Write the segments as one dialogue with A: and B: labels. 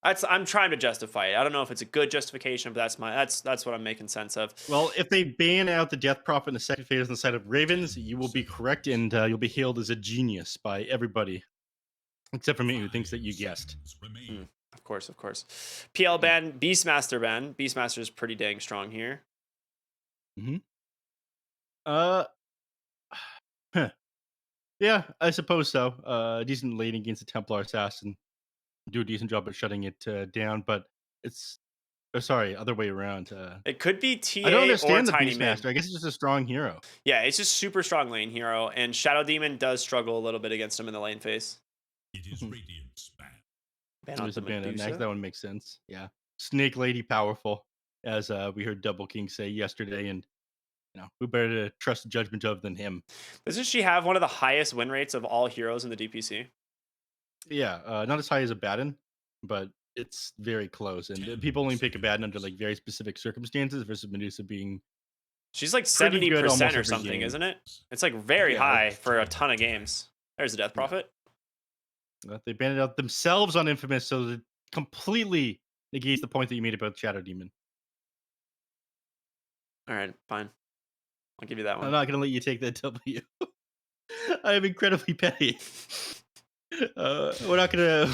A: I'm trying to justify it. I don't know if it's a good justification, but that's what I'm making sense of.
B: Well, if they ban out the Death Prophet in the second phase on the side of Ravens, you will be correct, and you'll be hailed as a genius by everybody, except for me, who thinks that you guessed.
A: Mm, of course, of course. PL
B: Yeah.
A: ban, Beastmaster ban. Beastmaster is pretty dang strong here.
B: Hmm. Uh, huh. Yeah, I suppose so. Decent lane against the Templar Assassin. Do a decent job at shutting it down, but it's sorry, other way around.
A: It could be
B: I don't
A: TA or
B: understand the
A: Tiny Mid.
B: Beastmaster. I guess he's just a strong hero.
A: Yeah, it's just super strong lane hero, and Shadow Demon does struggle a little bit against him in the lane phase.
B: Mhm.
A: Ban out
B: There's
A: the
B: a bandit next.
A: Medusa.
B: That one makes sense. Yeah, Snake Lady powerful, as we heard Double King say yesterday, and who better to trust the judgment of than him?
A: Doesn't she have one of the highest win rates of all heroes in the DPC?
B: Yeah, not as high as a Baden, but it's very close. And people only pick a Baden under like very specific circumstances, versus Medusa being
A: She's like
B: pretty good almost
A: 70% or
B: every
A: something,
B: game.
A: isn't it? It's like very
B: Yeah,
A: high for a ton of games. There's the Death
B: yeah.
A: Prophet.
B: They banned it out themselves on Infamous, so it completely negates the point that you made about Shadow Demon.
A: All right, fine. I'll give you that
B: I'm
A: one.
B: not going to let you take that W. I am incredibly petty. We're not gonna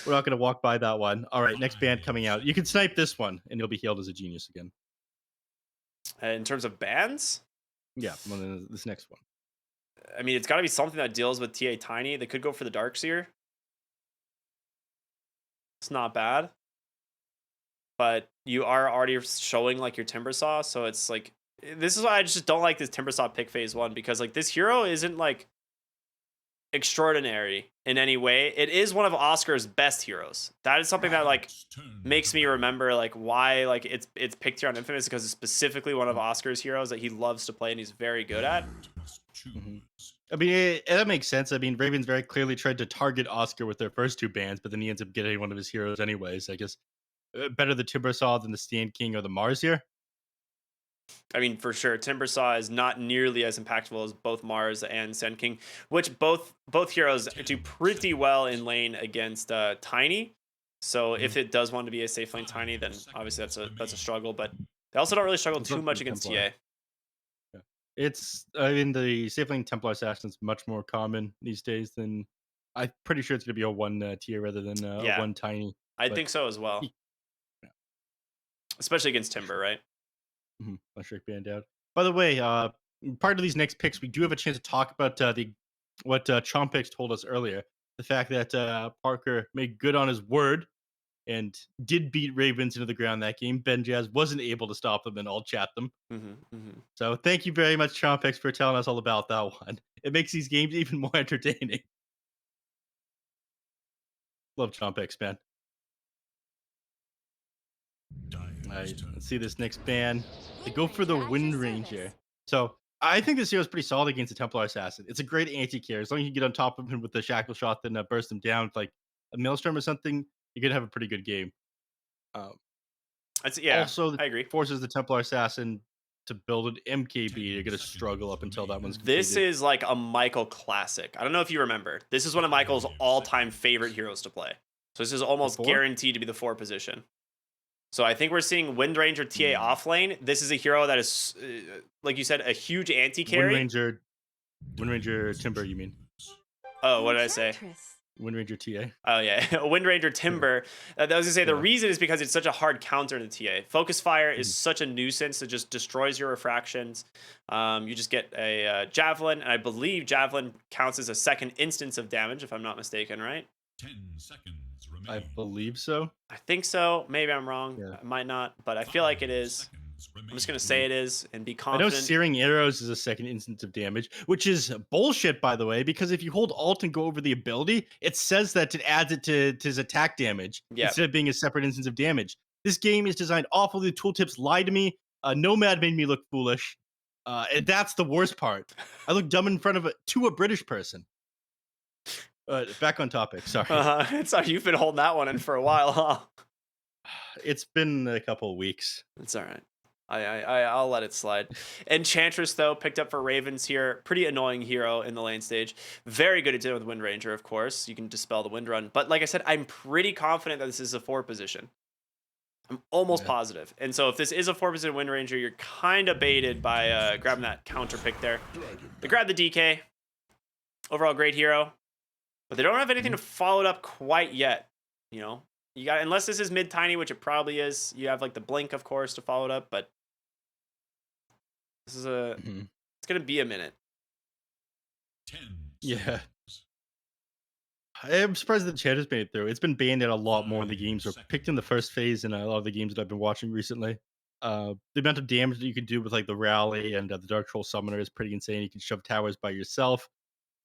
B: we're not gonna walk by that one. All right, next band coming out. You can snipe this one, and you'll be hailed as a genius again.
A: In terms of bans,
B: Yeah, well, then this next one.
A: I mean, it's got to be something that deals with TA Tiny. They could go for the Darkseer. It's not bad, but you are already showing like your Timber Saw, so it's like this is why I just don't like this Timber Saw pick phase one, because like this hero isn't like extraordinary in any way. It is one of Oscar's best heroes. That is something that like makes me remember like why like it's picked here on Infamous, because it's specifically one of Oscar's heroes that he loves to play and he's very good at.
B: Mhm. I mean, that makes sense. I mean, Ravens very clearly tried to target Oscar with their first two bans, but then he ends up getting one of his heroes anyways. I guess better the Timbersaw than the Stand King or the Mars here.
A: I mean, for sure, Timber Saw is not nearly as impactful as both Mars and Sand King, which both heroes do pretty well in lane against Tiny. So
B: Mhm.
A: if it does want to be a safe lane Tiny, then obviously that's a struggle. But they also don't really struggle
B: It's
A: too
B: up to
A: much
B: the
A: against
B: Templar.
A: TA.
B: Yeah. I mean, the safe lane Templar Assassin is much more common these days than I'm pretty sure it's going to be a one tier rather than a
A: Yeah,
B: one tiny.
A: I
B: But
A: think so as well,
B: he- yeah,
A: especially against Timber, right?
B: a Shrek band out. By the way, part of these next picks, we do have a chance to talk about the what Chompix told us earlier. The fact that Parker made good on his word and did beat Ravens into the ground that game. Ben Jazz wasn't able to stop them, and I'll chat them.
A: Mm-hmm.
B: So thank you very much, Chompix, for telling us all about that one. It makes these games even more entertaining. Love Chompix, man. All right, let's see this next ban. They go for the Wind Ranger. So I think this hero is pretty solid against the Templar Assassin. It's a great anti-carry. As long as you get on top of him with the Shackle Shot, then burst him down with like a Maelstrom or something, you're going to have a pretty good game. Um,
A: Yeah,
B: Also, it
A: I agree.
B: forces the Templar Assassin to build an MKB. You're going to struggle up until that one's
A: This
B: completed.
A: is like a Michael classic. I don't know if you remember. This is one of Michael's all-time favorite heroes to play. So this is
B: The
A: almost
B: 4?
A: guaranteed to be the 4 position. So I think we're seeing Wind Ranger TA
B: Mm.
A: off lane. This is a hero that is, like you said, a huge
B: Wind
A: anti-carry.
B: Ranger, Wind Ranger Timber, you mean?
A: Oh, what did I say?
B: Wind Ranger TA?
A: Oh yeah, Wind Ranger Timber. I was gonna say the
B: Yeah.
A: reason is because it's such a hard counter to TA. Focus Fire is
B: Mhm.
A: such a nuisance. It just destroys your refractions. You just get a Javelin, and I believe Javelin counts as a second instance of damage, if I'm not mistaken, right?
B: I believe so.
A: I think so. Maybe I'm wrong.
B: Yeah.
A: I might not, but I feel like it is. I'm just gonna say
B: Mhm.
A: it is and be
B: I know
A: confident.
B: Searing Arrows is a second instance of damage, which is bullshit, by the way, because if you hold Alt and go over the ability, it says that it adds it to his attack damage
A: Yeah.
B: instead of being a separate instance of damage. This game is designed awfully. The tooltips lie to me. Nomad made me look foolish. And that's the worst part. I look dumb in front of to a British person. Back on topic. Sorry.
A: So you've been holding that one in for a while, huh?
B: It's been a couple of weeks.
A: It's all right. I'll let it slide. Enchantress though picked up for Ravens here. Pretty annoying hero in the lane stage. Very good at dealing with Wind Ranger, of course. You can dispel the Wind Run. But like I said, I'm pretty confident that this is a 4 position. I'm almost
B: Yeah.
A: positive. And so if this is a 4 position Wind Ranger, you're kind of baited by grabbing that counter pick there. They grab the DK. Overall, great hero. But they don't have anything to
B: Mhm.
A: follow it up quite yet. You know, you got, unless this is mid tiny, which it probably is. You have like the blink, of course, to follow it up. But this is
B: Mhm.
A: it's gonna be a minute.
C: 10
B: Yeah.
C: seconds.
B: I'm surprised that Chad has made it through. It's been banned in a lot more in the
C: 5
B: games, or picked in the
C: seconds.
B: first phase in a lot of the games that I've been watching recently. The amount of damage that you can do with like the rally and the Dark Troll Summoner is pretty insane. You can shove towers by yourself.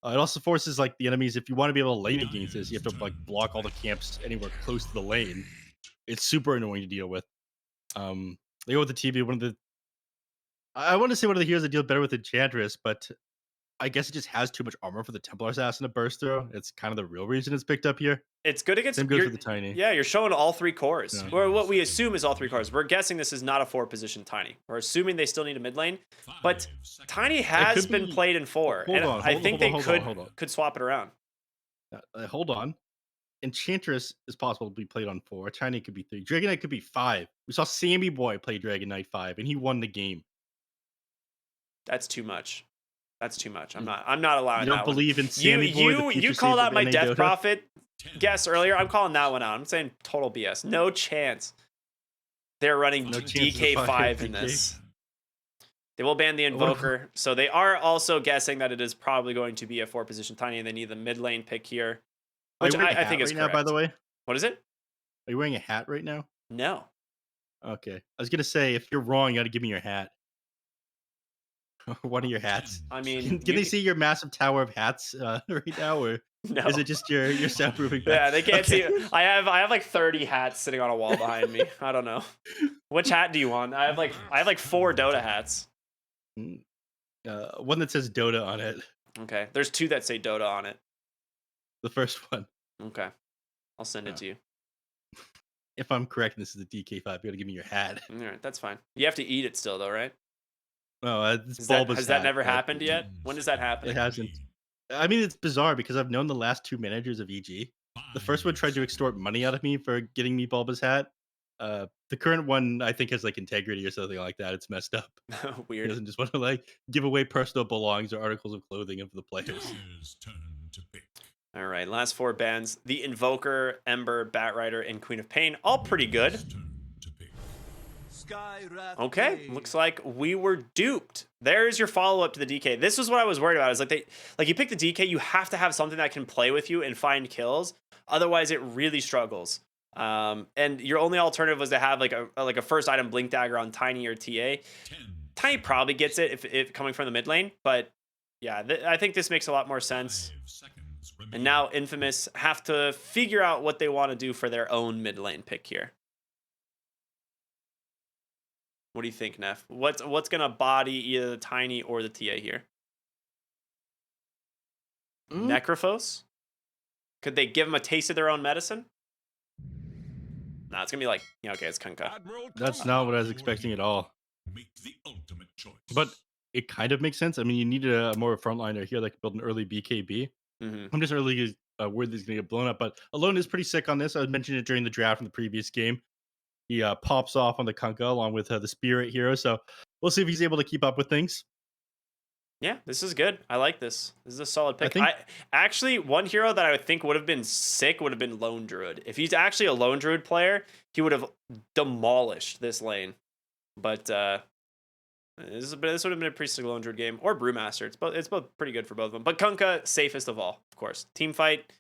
B: It also forces like the enemies, if you want to be able to lane against this, you have
C: Dire's
B: to like
C: turn to
B: block all the
C: pick.
B: camps anywhere close to the lane.
C: Fight.
B: It's super annoying to deal with. They go with the TV. One of the I want to say one of the heroes that deal better with Enchantress, but I guess it just has too much armor for the Templar Assassin to burst through. It's kind of the real reason it's picked up here.
A: It's good against
B: Same goes
A: your
B: for the tiny.
A: yeah, you're showing all 3 cores.
B: Yeah.
A: Or
C: 10
A: what we assume is all 3 cores.
C: seconds
A: We're guessing this is not a 4 position tiny. We're assuming they still need a mid lane. But
C: 5
A: tiny
C: seconds.
B: It
A: has
B: could
A: been
B: be.
A: played in 4.
B: Hold
A: And
B: on,
A: I
B: hold on,
A: think
B: hold on,
A: they
B: hold on, hold on.
A: could swap it around.
B: Hold on. Enchantress is possible to be played on 4. Tiny could be 3. Dragon Knight could be 5. We saw Sammy Boy play Dragon Knight 5, and he won the game.
A: That's too much. That's too much.
B: Mm.
A: I'm not
B: You
A: allowing
B: don't
A: that one.
B: believe in
A: You
B: Sammy Boy, the
A: you
B: future
A: you called
B: savior
A: out
B: of
A: my
B: NA
A: Death
B: Dota?
A: Prophet
C: 10
A: guess earlier. I'm calling that one
C: seconds.
A: out. I'm saying total BS. No chance. They're running
B: No
C: 5
B: chances of fire
A: DK5 in
B: DK.
A: this. They will ban the
B: What about
A: Invoker. So they are also guessing that it is probably going to be a 4 position tiny and they need the mid lane pick here,
B: Are
A: which
B: you wearing a
A: I think
B: hat
A: is
B: right now, by the
A: correct.
B: way?
A: What is it?
B: Are you wearing a hat right now?
A: No.
B: Okay. I was gonna say, if you're wrong, you gotta give me your hat. One of your
C: 10
B: hats.
A: I mean,
B: Can
A: you
B: they see your massive tower of hats, right now, or is
A: no.
B: it just your soundproofing hat?
A: Yeah, they can't see.
B: Okay.
A: I have like 30 hats sitting on a wall behind me. I don't know. Which hat do you want? I have like 4
C: turn to
A: Dota
C: pick.
A: hats.
B: Mm, one that says Dota on it.
A: Okay. There's 2 that say Dota on it.
B: The first one.
A: Okay. I'll send it
B: Uh,
A: to you.
B: if I'm correct, and this is a DK5. You gotta give me your hat.
A: All right, that's fine. You have to eat it still though, right?
B: Oh, it's
A: Is that
B: Bulba's
A: has that
B: hat.
A: never happened yet?
C: 10
A: When is that
B: It
A: happening?
B: hasn't.
C: seconds.
B: I mean, it's bizarre because I've known the last 2 managers of EG. The first one
C: 5
B: tried to extort money out of me for getting me Bulba's hat. The current one, I think, has like integrity or something like that. It's messed up. He
A: Weird.
B: doesn't just want to like give away personal belongings or articles of clothing of the players.
C: Dire's turn to pick.
A: All right, last 4 bans. The Invoker, Ember, Batrider, and Queen of Pain. All pretty good.
C: Dire's turn to pick.
A: Okay, looks like we were duped. There's your follow up to the DK. This was what I was worried about. Is like you pick the DK, you have to have something that can play with you and find kills. Otherwise, it really struggles. And your only alternative was to have like a first item blink dagger on Tiny or TA.
C: 10
A: Tiny probably gets it if coming from the mid lane, but yeah, I think this makes a lot more
C: 5
A: sense.
C: seconds
A: And
C: remaining.
A: now Infamous have to figure out what they want to do for their own mid lane pick here. What do you think, Neff? What's gonna body either the Tiny or the TA here?
B: Mm,
A: Necrophos? Could they give them a taste of their own medicine? Nah, it's gonna be like, yeah, okay, it's Kunkka.
C: Admiral
B: that's not what I was
C: Kunkka,
B: expecting
C: your
B: at all.
C: hero. Make the ultimate choice.
B: But it kind of makes sense. I mean, you needed a more frontliner here that could build an early BKB.
A: Hmm.
B: I'm just really worried that he's going to get blown up. But Alone is pretty sick on this. I mentioned it during the draft in the previous game. He pops off on the Kunkka along with the Spirit hero. So we'll see if he's able to keep up with things.
A: Yeah, this is good. I like this. This is a solid
B: I
A: pick.
B: think
A: I actually one hero that I would think would have been sick would have been Lone Druid. If he's actually a Lone Druid player, he would have demolished this lane. But this would have been a pretty sick Lone Druid game or Brewmaster. It's both pretty good for both of them. But Kunkka safest of all, of course. Team fight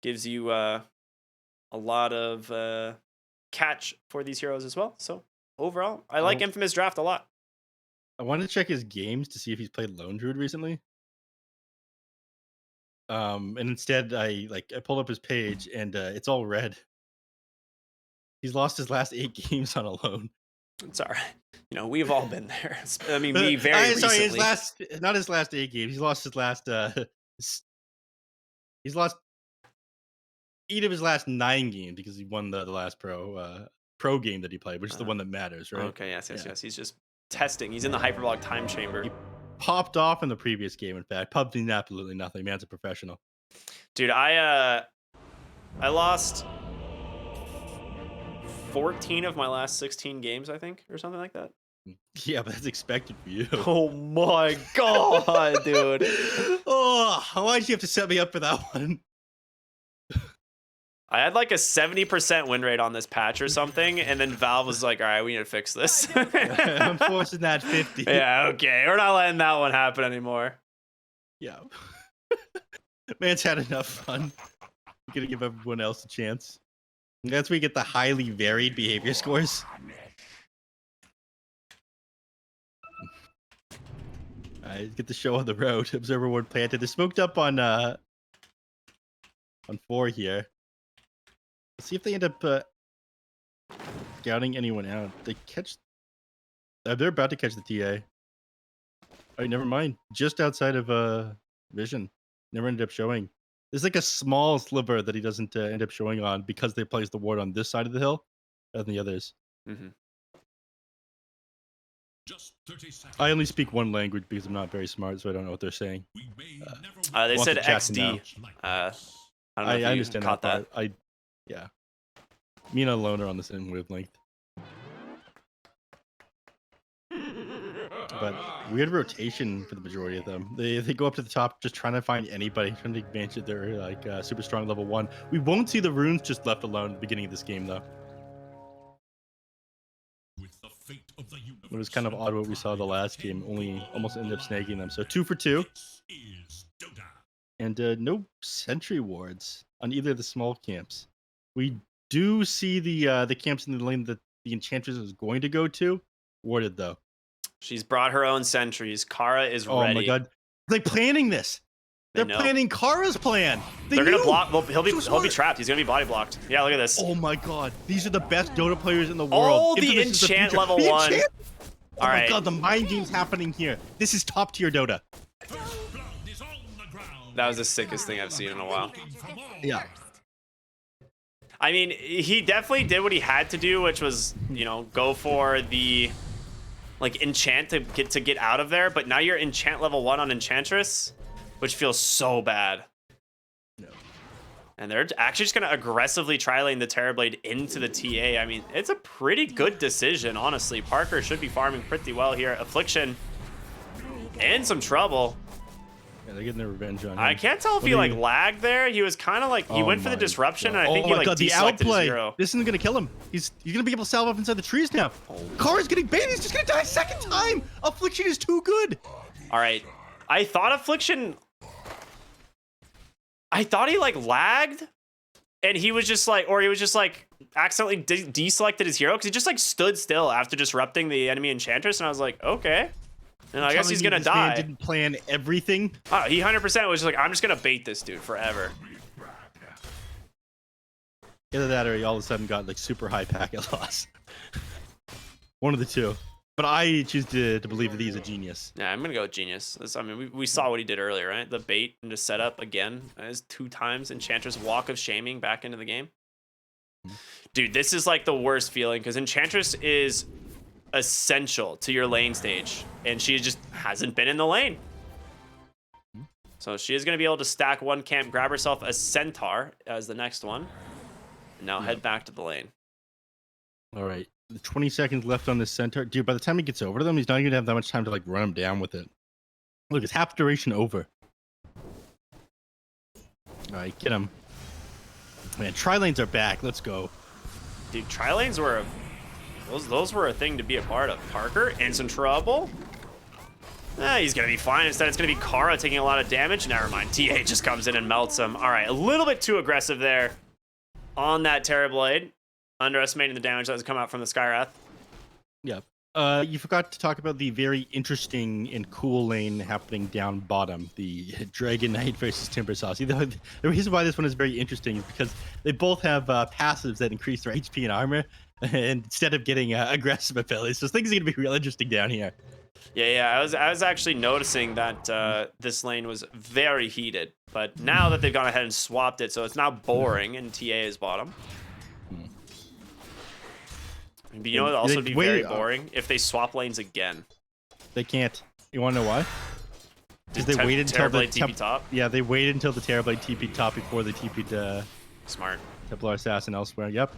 A: gives you a lot of catch for these heroes as well. So overall, I like
B: Oh,
A: Infamous Draft a lot.
B: I wanted to check his games to see if he's played Lone Druid recently. And instead, I pulled up his page and it's all red. He's lost his last 8 games on Alone.
A: It's all right. You know, we've all been there. I mean, me very
B: Sorry, his
A: recently.
B: not his last 8 games. He's lost his last. He's lost 8 of his last 9 games because he won the last pro game that he played, which is the
A: Uh-huh.
B: one that matters, right?
A: Okay, yes.
B: Yeah.
A: He's just testing. He's in the hyperbolic time chamber.
B: He popped off in the previous game, in fact. Pub doing absolutely nothing. Man's a professional.
A: Dude, I lost 14 of my last 16 games, I think, or something like that.
B: Yeah, but that's expected for you.
A: Oh my god, dude.
B: Oh, why'd you have to set me up for that one?
A: I had like a 70% win rate on this patch or something, and then Valve was like, all right, we need to fix this.
B: I'm forcing that 50.
A: Yeah, okay. We're not letting that one happen anymore.
B: Yeah. Man's had enough fun. We're gonna give everyone else a chance. And that's where you get the highly varied behavior scores. Alright, get the show on the road. Observer ward planted. They're smoked up on 4 here. Let's see if they end up scouting anyone out. They catch. They're about to catch the TA. Oh, never mind. Just outside of vision. Never ended up showing. There's like a small sliver that he doesn't end up showing on because they place the ward on this side of the hill rather than the others.
A: Mm-hmm.
C: Just 30 seconds.
B: I only speak one language because I'm not very smart, so I don't know what they're saying.
C: We may never
A: They
B: Want
A: said
B: the chat to know.
A: XD. I don't know if
B: I
A: you
B: understand
A: caught
B: that part. Yeah. Me and Alone are on the same wavelength. But weird rotation for the majority of them. They go up to the top just trying to find anybody, trying to take advantage of their like super strong level 1. We won't see the runes just left alone at the beginning of this game though.
C: With the fate of the universe.
B: It was kind of odd what we saw the last game, only almost ended up snagging them. So 2 for 2.
C: This is Dota.
B: And no sentry wards on either of the small camps. We do see the camps in the lane that the Enchantress is going to go to warded though.
A: She's brought her own sentries. Kara is
B: Oh
A: ready.
B: my god. They're planning this.
A: They
B: They're
A: know.
B: planning Kara's plan.
A: They're gonna
B: knew.
A: block. Well, he'll be
B: smart.
A: trapped. He's gonna be body blocked. Yeah, look at this.
B: Oh my god. These are the best Dota players in the world.
A: Oh, the
B: Infamous is
A: enchant
B: future.
A: level
B: The
A: 1.
B: enchant? Oh
A: All
B: my
A: right.
B: god, the mind game's happening here. This is top tier Dota.
C: First blood is on the ground.
A: That was the sickest thing I've seen in a while.
C: Looking for more.
B: Yeah.
A: I mean, he definitely did what he had to do, which was, you know, go for the like enchant to get out of there. But now you're enchant level 1 on Enchantress, which feels so bad.
B: No.
A: And they're actually just gonna aggressively tri-lane the Terrorblade into the TA. I mean, it's a pretty good decision, honestly. Parker should be farming pretty well here. Affliction in some trouble.
B: Yeah, they're getting their revenge on him.
A: I can't tell if he like lagged there. He was kind of like he
B: Oh
A: went for the
B: my
A: disruption,
B: God.
A: and I think
B: oh
A: he
B: my
A: like
B: god, the
A: deselected his
B: outplay.
A: hero.
B: This isn't gonna kill him. He's gonna be able to salve up inside the trees now. Kara's getting baited. He's just gonna die a second time. Affliction is too good.
A: All right, I thought Affliction. I thought he like lagged, and he was just like, or he was just like accidentally deselected his hero because he just like stood still after disrupting the enemy Enchantress, and I was like, okay. And I guess he's gonna
B: This man
A: die.
B: didn't plan everything.
A: Oh, he 100% was just like, I'm just gonna bait this dude forever.
B: Either that or he all of a sudden got like super high packet loss. One of the two. But I choose to believe that he's a genius.
A: Yeah, I'm gonna go with Genius. I mean, we saw what he did earlier, right? The bait and the setup again as 2 times Enchantress walk of shaming back into the game. Dude, this is like the worst feeling because Enchantress is essential to your lane stage, and she just hasn't been in the lane. So she is gonna be able to stack 1 camp, grab herself a Centaur as the next one, and now head back to the lane.
B: All right. 20 seconds left on this centaur. Dude, by the time he gets over to them, he's not going to have that much time to like run him down with it. Look, it's half duration over. All right, get him. Man, tri-lanes are back. Let's go.
A: Dude, tri-lanes were those were a thing to be a part of. Parker in some trouble. He's gonna be fine. Instead, it's gonna be Kara taking a lot of damage. Never mind. TA just comes in and melts him. All right, a little bit too aggressive there on that Terrorblade. Underestimating the damage that was come out from the Skywrath.
B: Yeah. You forgot to talk about the very interesting and cool lane happening down bottom, the Dragon Knight versus Timber Sauce. The reason why this one is very interesting is because they both have passives that increase their HP and armor, and instead of getting aggressive abilities, so things are going to be real interesting down here.
A: Yeah. I was actually noticing that this lane was very heated, but now that they've gone ahead and swapped it, so it's now boring, and TA is bottom. But you know what would also be very boring? If they swap lanes again.
B: They can't. You want to know why? Because they waited until the
A: TP top?
B: Yeah, they waited until the Terrorblade TP top before they TP'd
A: Smart.
B: Templar Assassin elsewhere. Yep.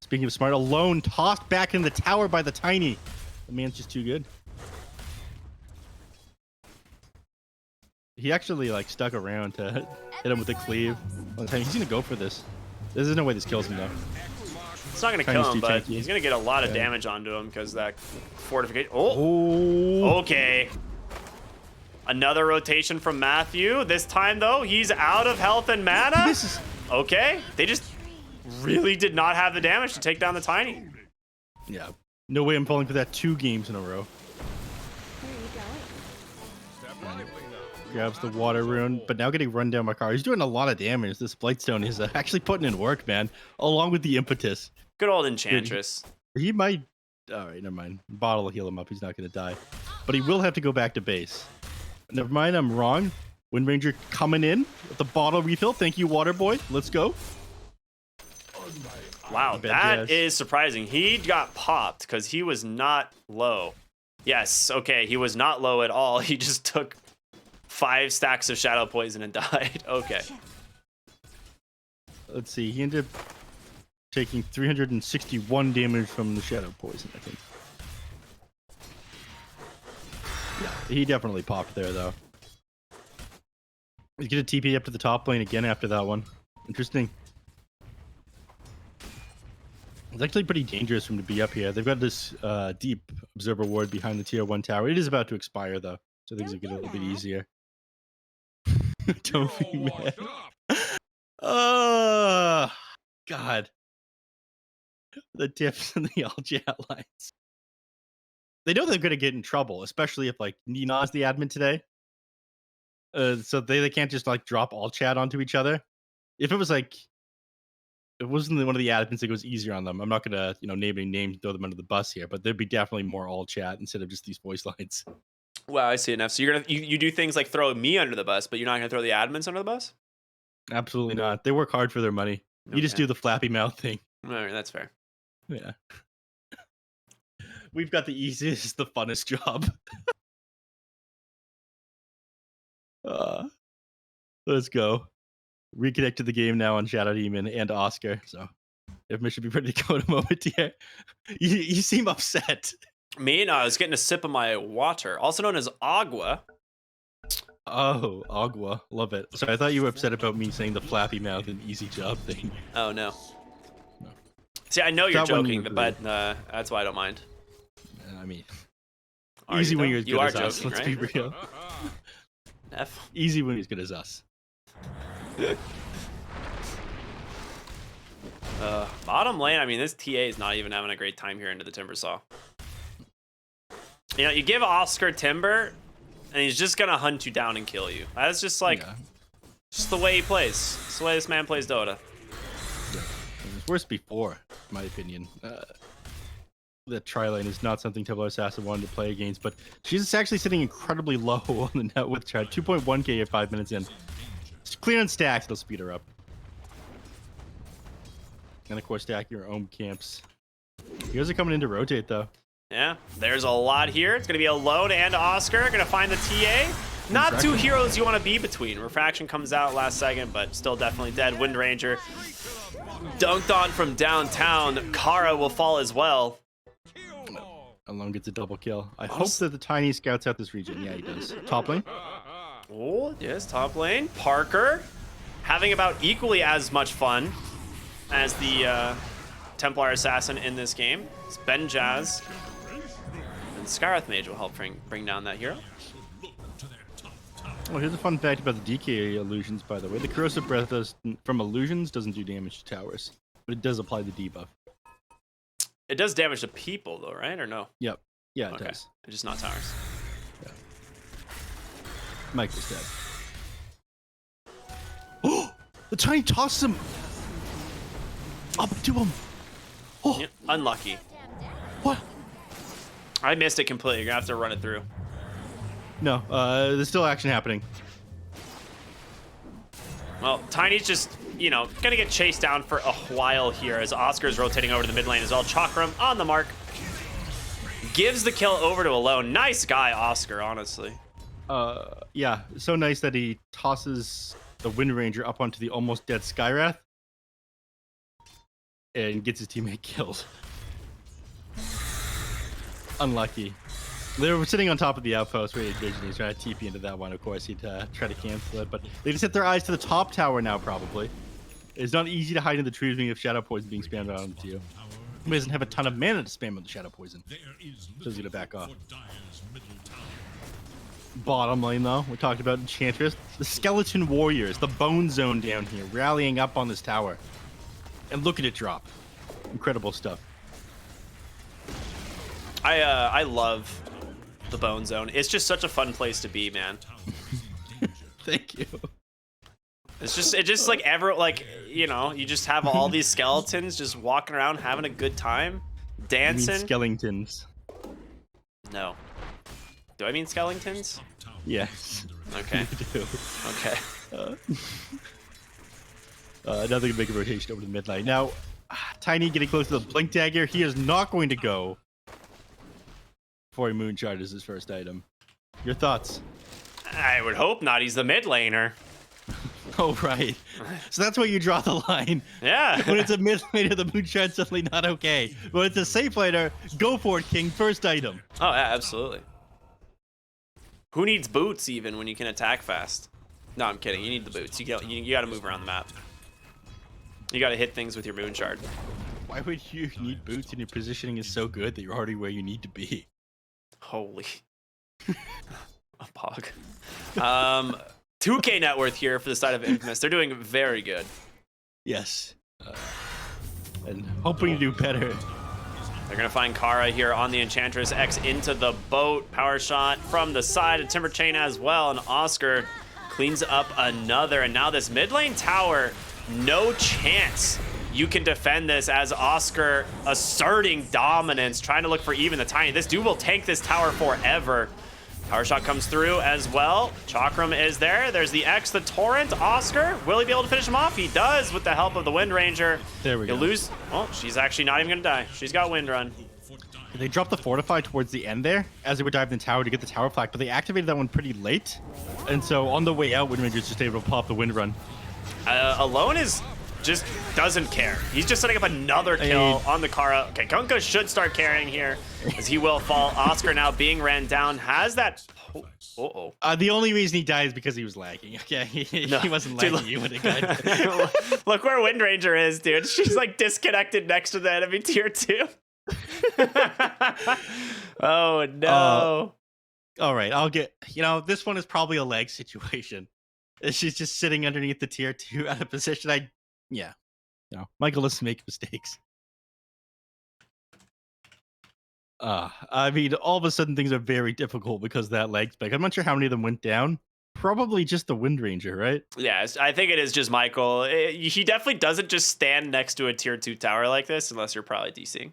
B: Speaking of smart, alone tossed back in the tower by the Tiny. The man's just too good. He actually like stuck around to hit him with the cleave. He's gonna go for this. There's no way this kills him though.
A: It's not gonna kill him, but he's gonna get a lot of damage onto him because that fortification. Oh, okay. Another rotation from Matthew. This time though, he's out of health and mana. Okay, they just really did not have the damage to take down the Tiny.
B: Yeah, no way I'm falling for that 2 games in a row. Grabs the water rune, but now getting run down by Car. He's doing a lot of damage. This Blightstone is actually putting in work, man, along with the impetus.
A: Good old Enchantress.
B: He might... All right, never mind. Bottle will heal him up. He's not going to die. But he will have to go back to base. Never mind, I'm wrong. Wind Ranger coming in with the bottle refill. Thank you, Water Boy. Let's go.
A: Wow, that is surprising. He got popped because he was not low. Yes, okay, he was not low at all. He just took 5 stacks of Shadow Poison and died. Okay.
B: Let's see. He ended up taking 361 damage from the Shadow Poison, I think. Yeah, he definitely popped there, though. He's going to TP up to the top lane again after that one. Interesting. It's actually pretty dangerous for him to be up here. They've got this deep observer ward behind the tier 1 tower. It is about to expire, though, so things will get a little bit easier. Don't be mad. Oh, God. The tips and the all chat lines. They know they're going to get in trouble, especially if, like, Nina's the admin today. So they can't just, like, drop all chat onto each other. If it was, like... It wasn't one of the admins that goes easier on them. I'm not gonna, name any names, throw them under the bus here, but there'd be definitely more all chat instead of just these voice lines.
A: Well, I see enough. So you do things like throw me under the bus, but you're not gonna throw the admins under the bus?
B: Absolutely not. They work hard for their money. Okay. You just do the flappy mouth thing.
A: All right, that's fair.
B: Yeah. We've got the easiest, the funnest job. Let's go. Reconnect to the game now on Shadow Demon and Oscar. So, everyone should be ready to go in a moment here. You seem upset.
A: Me? No, I was getting a sip of my water, also known as agua.
B: Oh, agua. Love it. So I thought you were upset about me saying the flappy mouth and easy job thing.
A: Oh, no. See, I know you're joking, but that's why I don't mind.
B: I mean, easy when you're as good as us.
A: Joking,
B: Let's
A: right?
B: be real. Easy when you're as good as us.
A: Bottom lane, I mean, this TA is not even having a great time here into the Timbersaw. You give Oscar Timber, and he's just gonna hunt you down and kill you. That's just like, just the way he plays. It's the way this man plays Dota.
B: Yeah. It was worse before, in my opinion. The tri-lane is not something Templar Assassin wanted to play against, but she's actually sitting incredibly low on the net with chat. 2.1k at 5 minutes in. Clear on stacks, it'll speed her up. And of course, stack your own camps. Heroes are coming in to rotate, though.
A: Yeah, there's a lot here. It's going to be a load and Oscar. Going to find the TA. Not two heroes you want to be between. Refraction comes out last second, but still definitely dead. Wind Ranger dunked on from downtown. Kara will fall as well.
B: Alone gets a double kill. I hope that the Tiny scouts out this region. Yeah, he does. Top lane.
A: Oh, yes, top lane. Parker having about equally as much fun as the Templar Assassin in this game. It's Ben Jazz. And Skyrath Mage will help bring down that hero.
B: Well, here's a fun fact about the DK illusions, by the way. The Corrosive Breath from illusions doesn't do damage to towers, but it does apply the debuff.
A: It does damage to people, though, right? Or no?
B: Yep. Yeah, it does.
A: It's just not towers.
B: Yeah. Mike is dead. Oh! The Tiny tosses him! Up to him! Oh!
A: Yeah, unlucky.
B: What?
A: I missed it completely. You're going to have to run it through.
B: No, there's still action happening.
A: Well, Tiny's just you know, gonna get chased down for a while here as Oscar's rotating over to the mid lane as well. Chakram on the mark. Gives the kill over to Alone. Nice guy, Oscar, honestly.
B: Yeah, so nice that he tosses the Wind Ranger up onto the almost dead Skywrath and gets his teammate killed. Unlucky. They were sitting on top of the outpost where Vision. He's trying to TP into that one. Of course, he'd try to cancel it, but they just set their eyes to the top tower now, probably. It's not easy to hide in the trees when you have Shadow Poison being spammed on you. He doesn't have a ton of mana to spam with the Shadow Poison. So he's going to back off. Bottom lane, though, we talked about Enchantress. The Skeleton Warriors, the Bone Zone down here, rallying up on this tower. And look at it drop. Incredible stuff.
A: I love the Bone Zone. It's just such a fun place to be, man.
B: Thank you.
A: It's just like you know, you just have all these skeletons just walking around having a good time, dancing.
B: You mean skeletons?
A: No. Do I mean skeletons?
B: Yes.
A: Okay.
B: You do.
A: Okay.
B: Another big rotation over to the mid lane. Now, Tiny getting close to the Blink Dagger. He is not going to go for a Moonshard as his first item. Your thoughts?
A: I would hope not. He's the mid laner.
B: Oh, right. So that's where you draw the line.
A: Yeah.
B: When it's a mid laner, the Moonshard's suddenly not okay. When it's a safe laner, go for it, King. First item.
A: Oh, yeah, absolutely. Who needs boots even when you can attack fast? No, I'm kidding. You need the boots. You got to move around the map. You got to hit things with your Moonshard.
B: Why would you need boots and your positioning is so good that you're already where you need to be?
A: Holy. A pog. 2K net worth here for the side of Infamous. They're doing very good.
B: Yes. And hoping to do better.
A: They're going to find Kara here on the Enchantress. X into the boat. Power shot from the side of Timber Chain as well. And Oscar cleans up another. And now this mid lane tower, no chance you can defend this as Oscar asserting dominance, trying to look for even the Tiny. This dude will tank this tower forever. Power shot comes through as well. Chakram is there. There's the X, the Torrent. Oscar, will he be able to finish him off? He does with the help of the Wind Ranger.
B: There we go.
A: He'll lose. Oh, she's actually not even going to die. She's got Wind Run.
B: They dropped the Fortify towards the end there as they were diving the tower to get the tower flag, but they activated that one pretty late. And so on the way out, Wind Ranger's just able to pop the Wind Run.
A: Alone is just doesn't care. He's just setting up another kill on the Kara. Okay, Gunka should start carrying here as he will fall. Oscar now being ran down. Has that... Uh-oh.
B: The only reason he died is because he was lagging, okay? He wasn't lagging. He would have died.
A: Look where Wind Ranger is, dude. She's like disconnected next to the enemy tier 2. Oh, no.
B: All right, I'll get... You know, this one is probably a lag situation. She's just sitting underneath the tier 2 out of position. Yeah. You know, Michael doesn't make mistakes. I mean, all of a sudden things are very difficult because of that lag spike. I'm not sure how many of them went down. Probably just the Wind Ranger, right?
A: Yeah, I think it is just Michael. He definitely doesn't just stand next to a tier 2 tower like this unless you're probably DCing.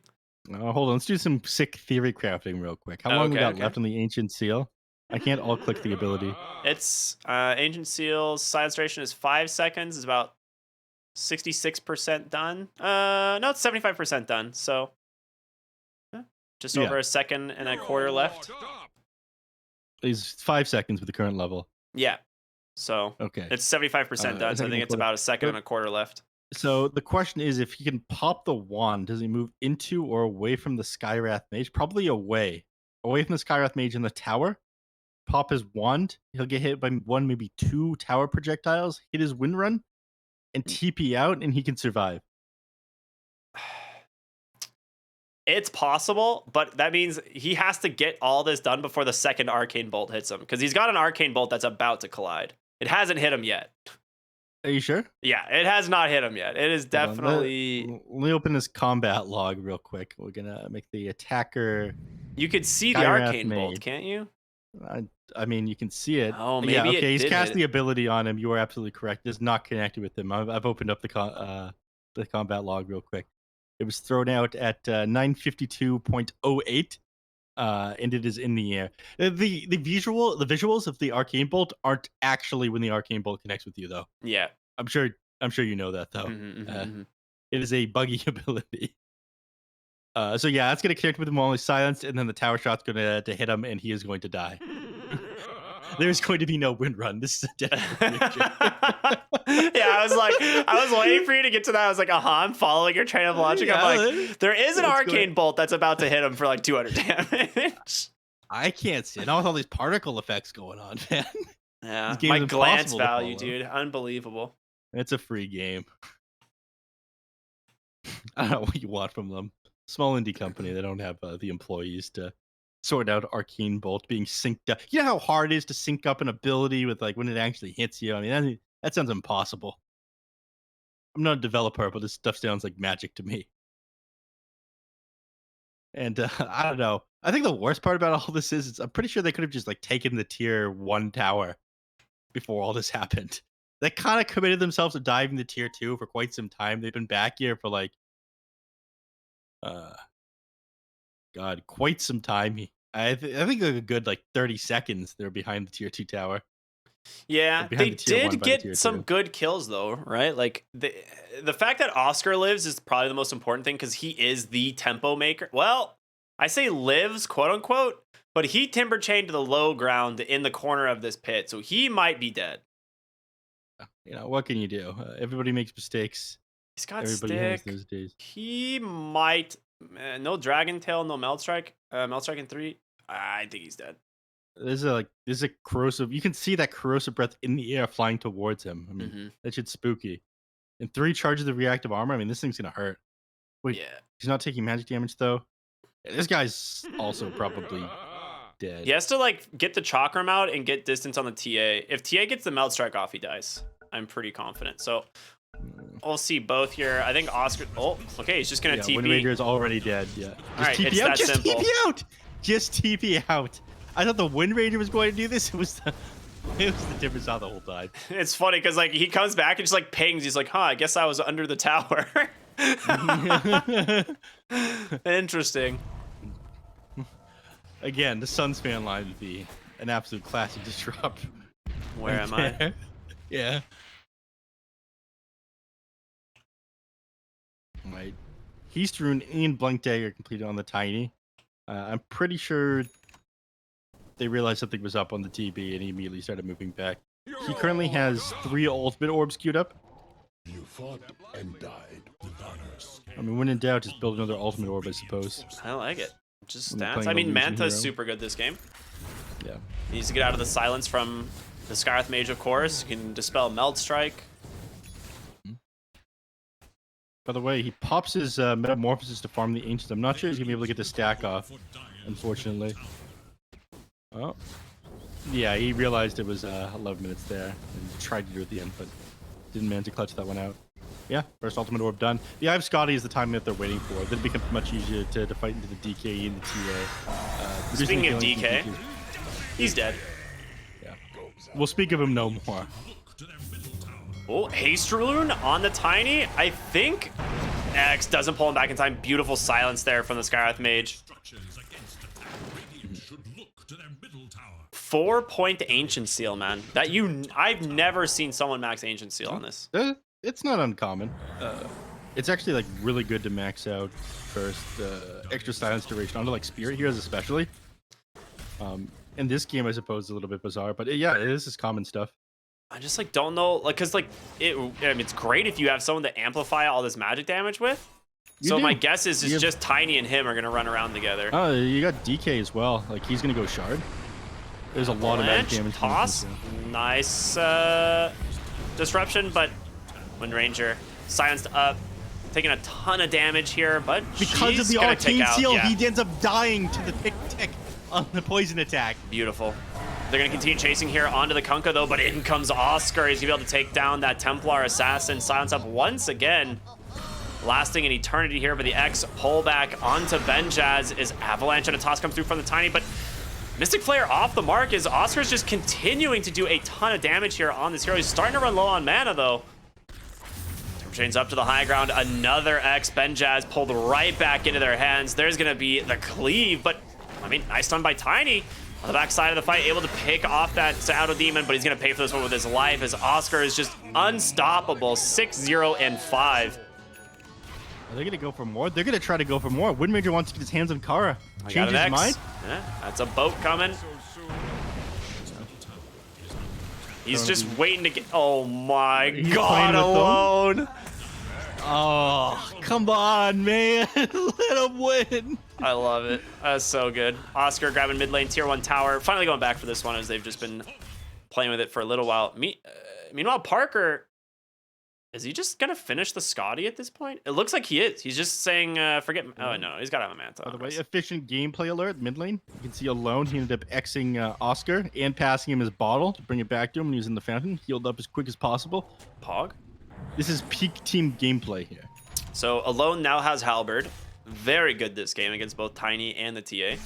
B: Hold on, let's do some sick theory crafting real quick. How long we got left on the Ancient Seal? I can't all-click the ability.
A: It's Ancient Seal's silence duration is 5 seconds. It's about 66% done. No, it's 75% done. So just over a second and a quarter left.
B: He's 5 seconds with the current level.
A: Yeah. So
B: okay,
A: it's 75% done. So I think it's about a second and a quarter left.
B: So the question is, if he can pop the wand, does he move into or away from the Skywrath Mage? Probably away. Away from the Skywrath Mage in the tower. Pop his wand. He'll get hit by 1, maybe 2 tower projectiles. Hit his Wind Run. And TP out, and he can survive.
A: It's possible, but that means he has to get all this done before the second Arcane Bolt hits him. Because he's got an Arcane Bolt that's about to collide. It hasn't hit him yet.
B: Are you sure?
A: Yeah, it has not hit him yet. It is definitely...
B: Let me open this combat log real quick. We're going to make the attacker...
A: You could see the Arcane Bolt, can't you?
B: I mean, you can see it.
A: Oh, maybe
B: okay. He's cast
A: hit.
B: the ability on him. You are absolutely correct. It's not connected with him. I've opened up the combat log real quick. It was thrown out at 952.08, and it is in the air. The visuals of the Arcane Bolt aren't actually when the Arcane Bolt connects with you, though.
A: Yeah,
B: I'm sure I'm sure you know that though.
A: Mhm.
B: It is a buggy ability. So yeah, that's gonna connect with him while he's silenced, and then the tower shot's gonna to hit him, and he is going to die. There's going to be no wind run. This is a death prediction.
A: Yeah, I was waiting for you to get to that. I was like, I'm following your train of logic.
B: Yeah,
A: I'm like, there is an
B: let's
A: arcane
B: go.
A: bolt that's about to hit him for like 200 damage.
B: I can't see it. Not with all these particle effects going on, man.
A: Yeah,
B: game
A: my
B: is
A: glance
B: impossible to
A: value,
B: follow.
A: dude, unbelievable.
B: It's a free game. I don't know what you want from them. Small indie company. They don't have the employees to sort out Arcane Bolt being synced up. You know how hard it is to sync up an ability with like when it actually hits you? I mean, that sounds impossible. I'm not a developer, but this stuff sounds like magic to me. And I don't know. I think the worst part about all this is I'm pretty sure they could have just like taken the tier 1 tower before all this happened. They kind of committed themselves to diving the tier 2 for quite some time. They've been back here for like God, quite some time. I think like a good like 30 seconds they're behind the tier 2 tower.
A: Yeah,
B: behind
A: they
B: the tier 1
A: did
B: by the
A: get
B: tier
A: some
B: 2.
A: good kills though, right? Like the fact that Oscar lives is probably the most important thing because he is the tempo maker. Well, I say lives, quote unquote, but he timber chained to the low ground in the corner of this pit, so he might be dead.
B: You know, what can you do? Everybody makes mistakes.
A: He's got
B: Everybody has
A: stick.
B: those days.
A: He might. No Dragon Tail, no Meld Strike. Meld Strike in 3. I think he's dead.
B: There's a corrosive. You can see that corrosive breath in the air flying towards him. I mean, that shit's spooky. And 3 charges of reactive armor. I mean, this thing's gonna hurt. Wait,
A: Yeah.
B: he's not taking magic damage though. Yeah, this guy's also probably dead.
A: He has to like get the chakram out and get distance on the TA. If TA gets the Meld Strike off, he dies. I'm pretty confident. So we'll see both here. I think Oscar. Oh, okay. He's just gonna
B: Yeah,
A: TP.
B: Wind Ranger is already dead. Yeah. Just
A: Alright,
B: TP
A: it's
B: out.
A: that
B: Just
A: simple.
B: TP out. Just TP out. I thought the Wind Ranger was going to do this. It was the Timbersaw the whole time.
A: It's funny because like he comes back and just like pings. He's like, I guess I was under the tower. Interesting.
B: Again, the Suns fan line would be an absolute classic disrupt.
A: Where am I?
B: Yeah. Right. Heast Rune and Blank Dagger completed on the Tiny. I'm pretty sure they realized something was up on the TB and he immediately started moving back. He currently has 3 ultimate orbs queued up.
C: You fought and died with honors.
B: I mean, when in doubt, just build another ultimate orb, I suppose.
A: I like it. Just
B: When you're
A: stats.
B: playing
A: I
B: a
A: mean,
B: losing
A: Manta's
B: hero.
A: super good this game.
B: Yeah.
A: He needs to get out of the silence from the Scarth Mage, of course. He can dispel Meld Strike.
B: By the way, he pops his Metamorphosis to farm the Ancient. I'm not sure he's going to be able to get the stack off, unfortunately. Oh. Yeah, he realized it was 11 minutes there and tried to do it at the end, but didn't manage to clutch that one out. Yeah, first ultimate orb done. The Eye of Scotty is the time that they're waiting for. Then it becomes much easier to fight into the DK and the TA.
A: Speaking of DK, he's dead.
B: Yeah. We'll speak of him no more.
A: Oh, Haste Rune on the Tiny. I think X doesn't pull him back in time. Beautiful silence there from the Scarth Mage. 4-point Ancient Seal, man. I've never seen someone max Ancient Seal on this.
B: It's not uncommon. It's actually like really good to max out first extra silence duration onto like Spirit Heroes especially. In this game, I suppose, is a little bit bizarre, but yeah, it is just common stuff.
A: I just like don't know, like, cause like I mean, it's great if you have someone to amplify all this magic damage with. So my guess is it's just Tiny and him are gonna run around together.
B: Oh, you got DK as well. Like he's gonna go Shard. There's a lot of magic damage.
A: Toss, nice disruption, but Wind Ranger silenced up, taking a ton of damage here, but
B: because
A: she's
B: of the
A: gonna
B: Arcane
A: take out,
B: Seal,
A: yeah.
B: he ends up dying to the tick on the poison attack.
A: Beautiful. They're going to continue chasing here onto the Kunkka, though, but in comes Oscar. He's going to be able to take down that Templar Assassin. Silence up once again. Lasting an eternity here, but the X pullback onto Benjaz is Avalanche, and a toss comes through from the Tiny, but Mystic Flare off the mark as Oscar's just continuing to do a ton of damage here on this hero. He's starting to run low on mana, though. Chains up to the high ground. Another X. Benjaz pulled right back into their hands. There's going to be the cleave, but, I mean, nice stun by Tiny. On the back side of the fight, able to pick off that Shadow Demon, but he's going to pay for this one with his life as Oscar is just unstoppable. 6-0 and 5.
B: Are they going to go for more? They're going to try to go for more. Wind Ranger wants to get his hands on Kara.
A: I got
B: Change
A: an
B: his
A: X.
B: mind?
A: Yeah, that's a boat coming. He's just waiting to get... Oh my god, alone.
B: Oh, come on, man. Let him win.
A: I love it. That's so good. Oscar grabbing mid lane, tier 1 tower. Finally going back for this one as they've just been playing with it for a little while. Meanwhile, Parker, is he just going to finish the Scotty at this point? It looks like he is. He's just saying, forget... Oh, no, he's got to have a Manta.
B: By the way, efficient gameplay alert, mid lane. You can see alone, he ended up Xing Oscar and passing him his bottle to bring it back to him using the fountain. Healed up as quick as possible.
A: Pog?
B: This is peak team gameplay here.
A: So Alone now has Halberd. Very good this game against both Tiny and the TA.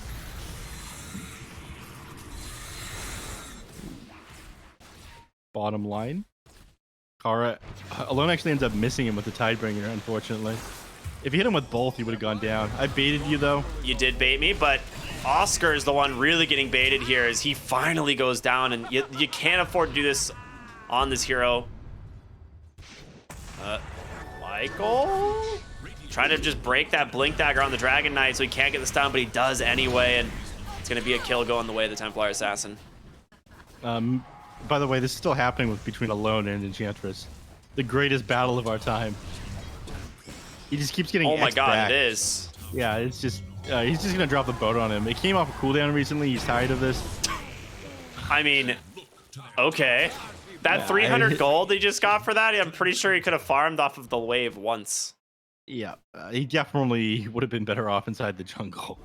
B: Bottom line. Kara, Alone actually ends up missing him with the Tidebringer, unfortunately. If he hit him with both, he would have gone down. I baited you, though.
A: You did bait me, but Oscar is the one really getting baited here as he finally goes down, and you can't afford to do this on this hero. Michael? Trying to just break that Blink Dagger on the Dragon Knight so he can't get the stun, but he does anyway, and it's going to be a kill going the way of the Templar Assassin.
B: By the way, this is still happening between Alone and Enchantress. The greatest battle of our time. He just keeps getting
A: Oh my
B: X'd
A: god,
B: back.
A: it is.
B: Yeah, it's just... he's just going to drop the boat on him. It came off a cooldown recently. He's tired of this.
A: I mean, okay. That
B: Yeah,
A: 300 gold he just got for that, I'm pretty sure he could have farmed off of the wave once.
B: Yeah, he definitely would have been better off inside the jungle.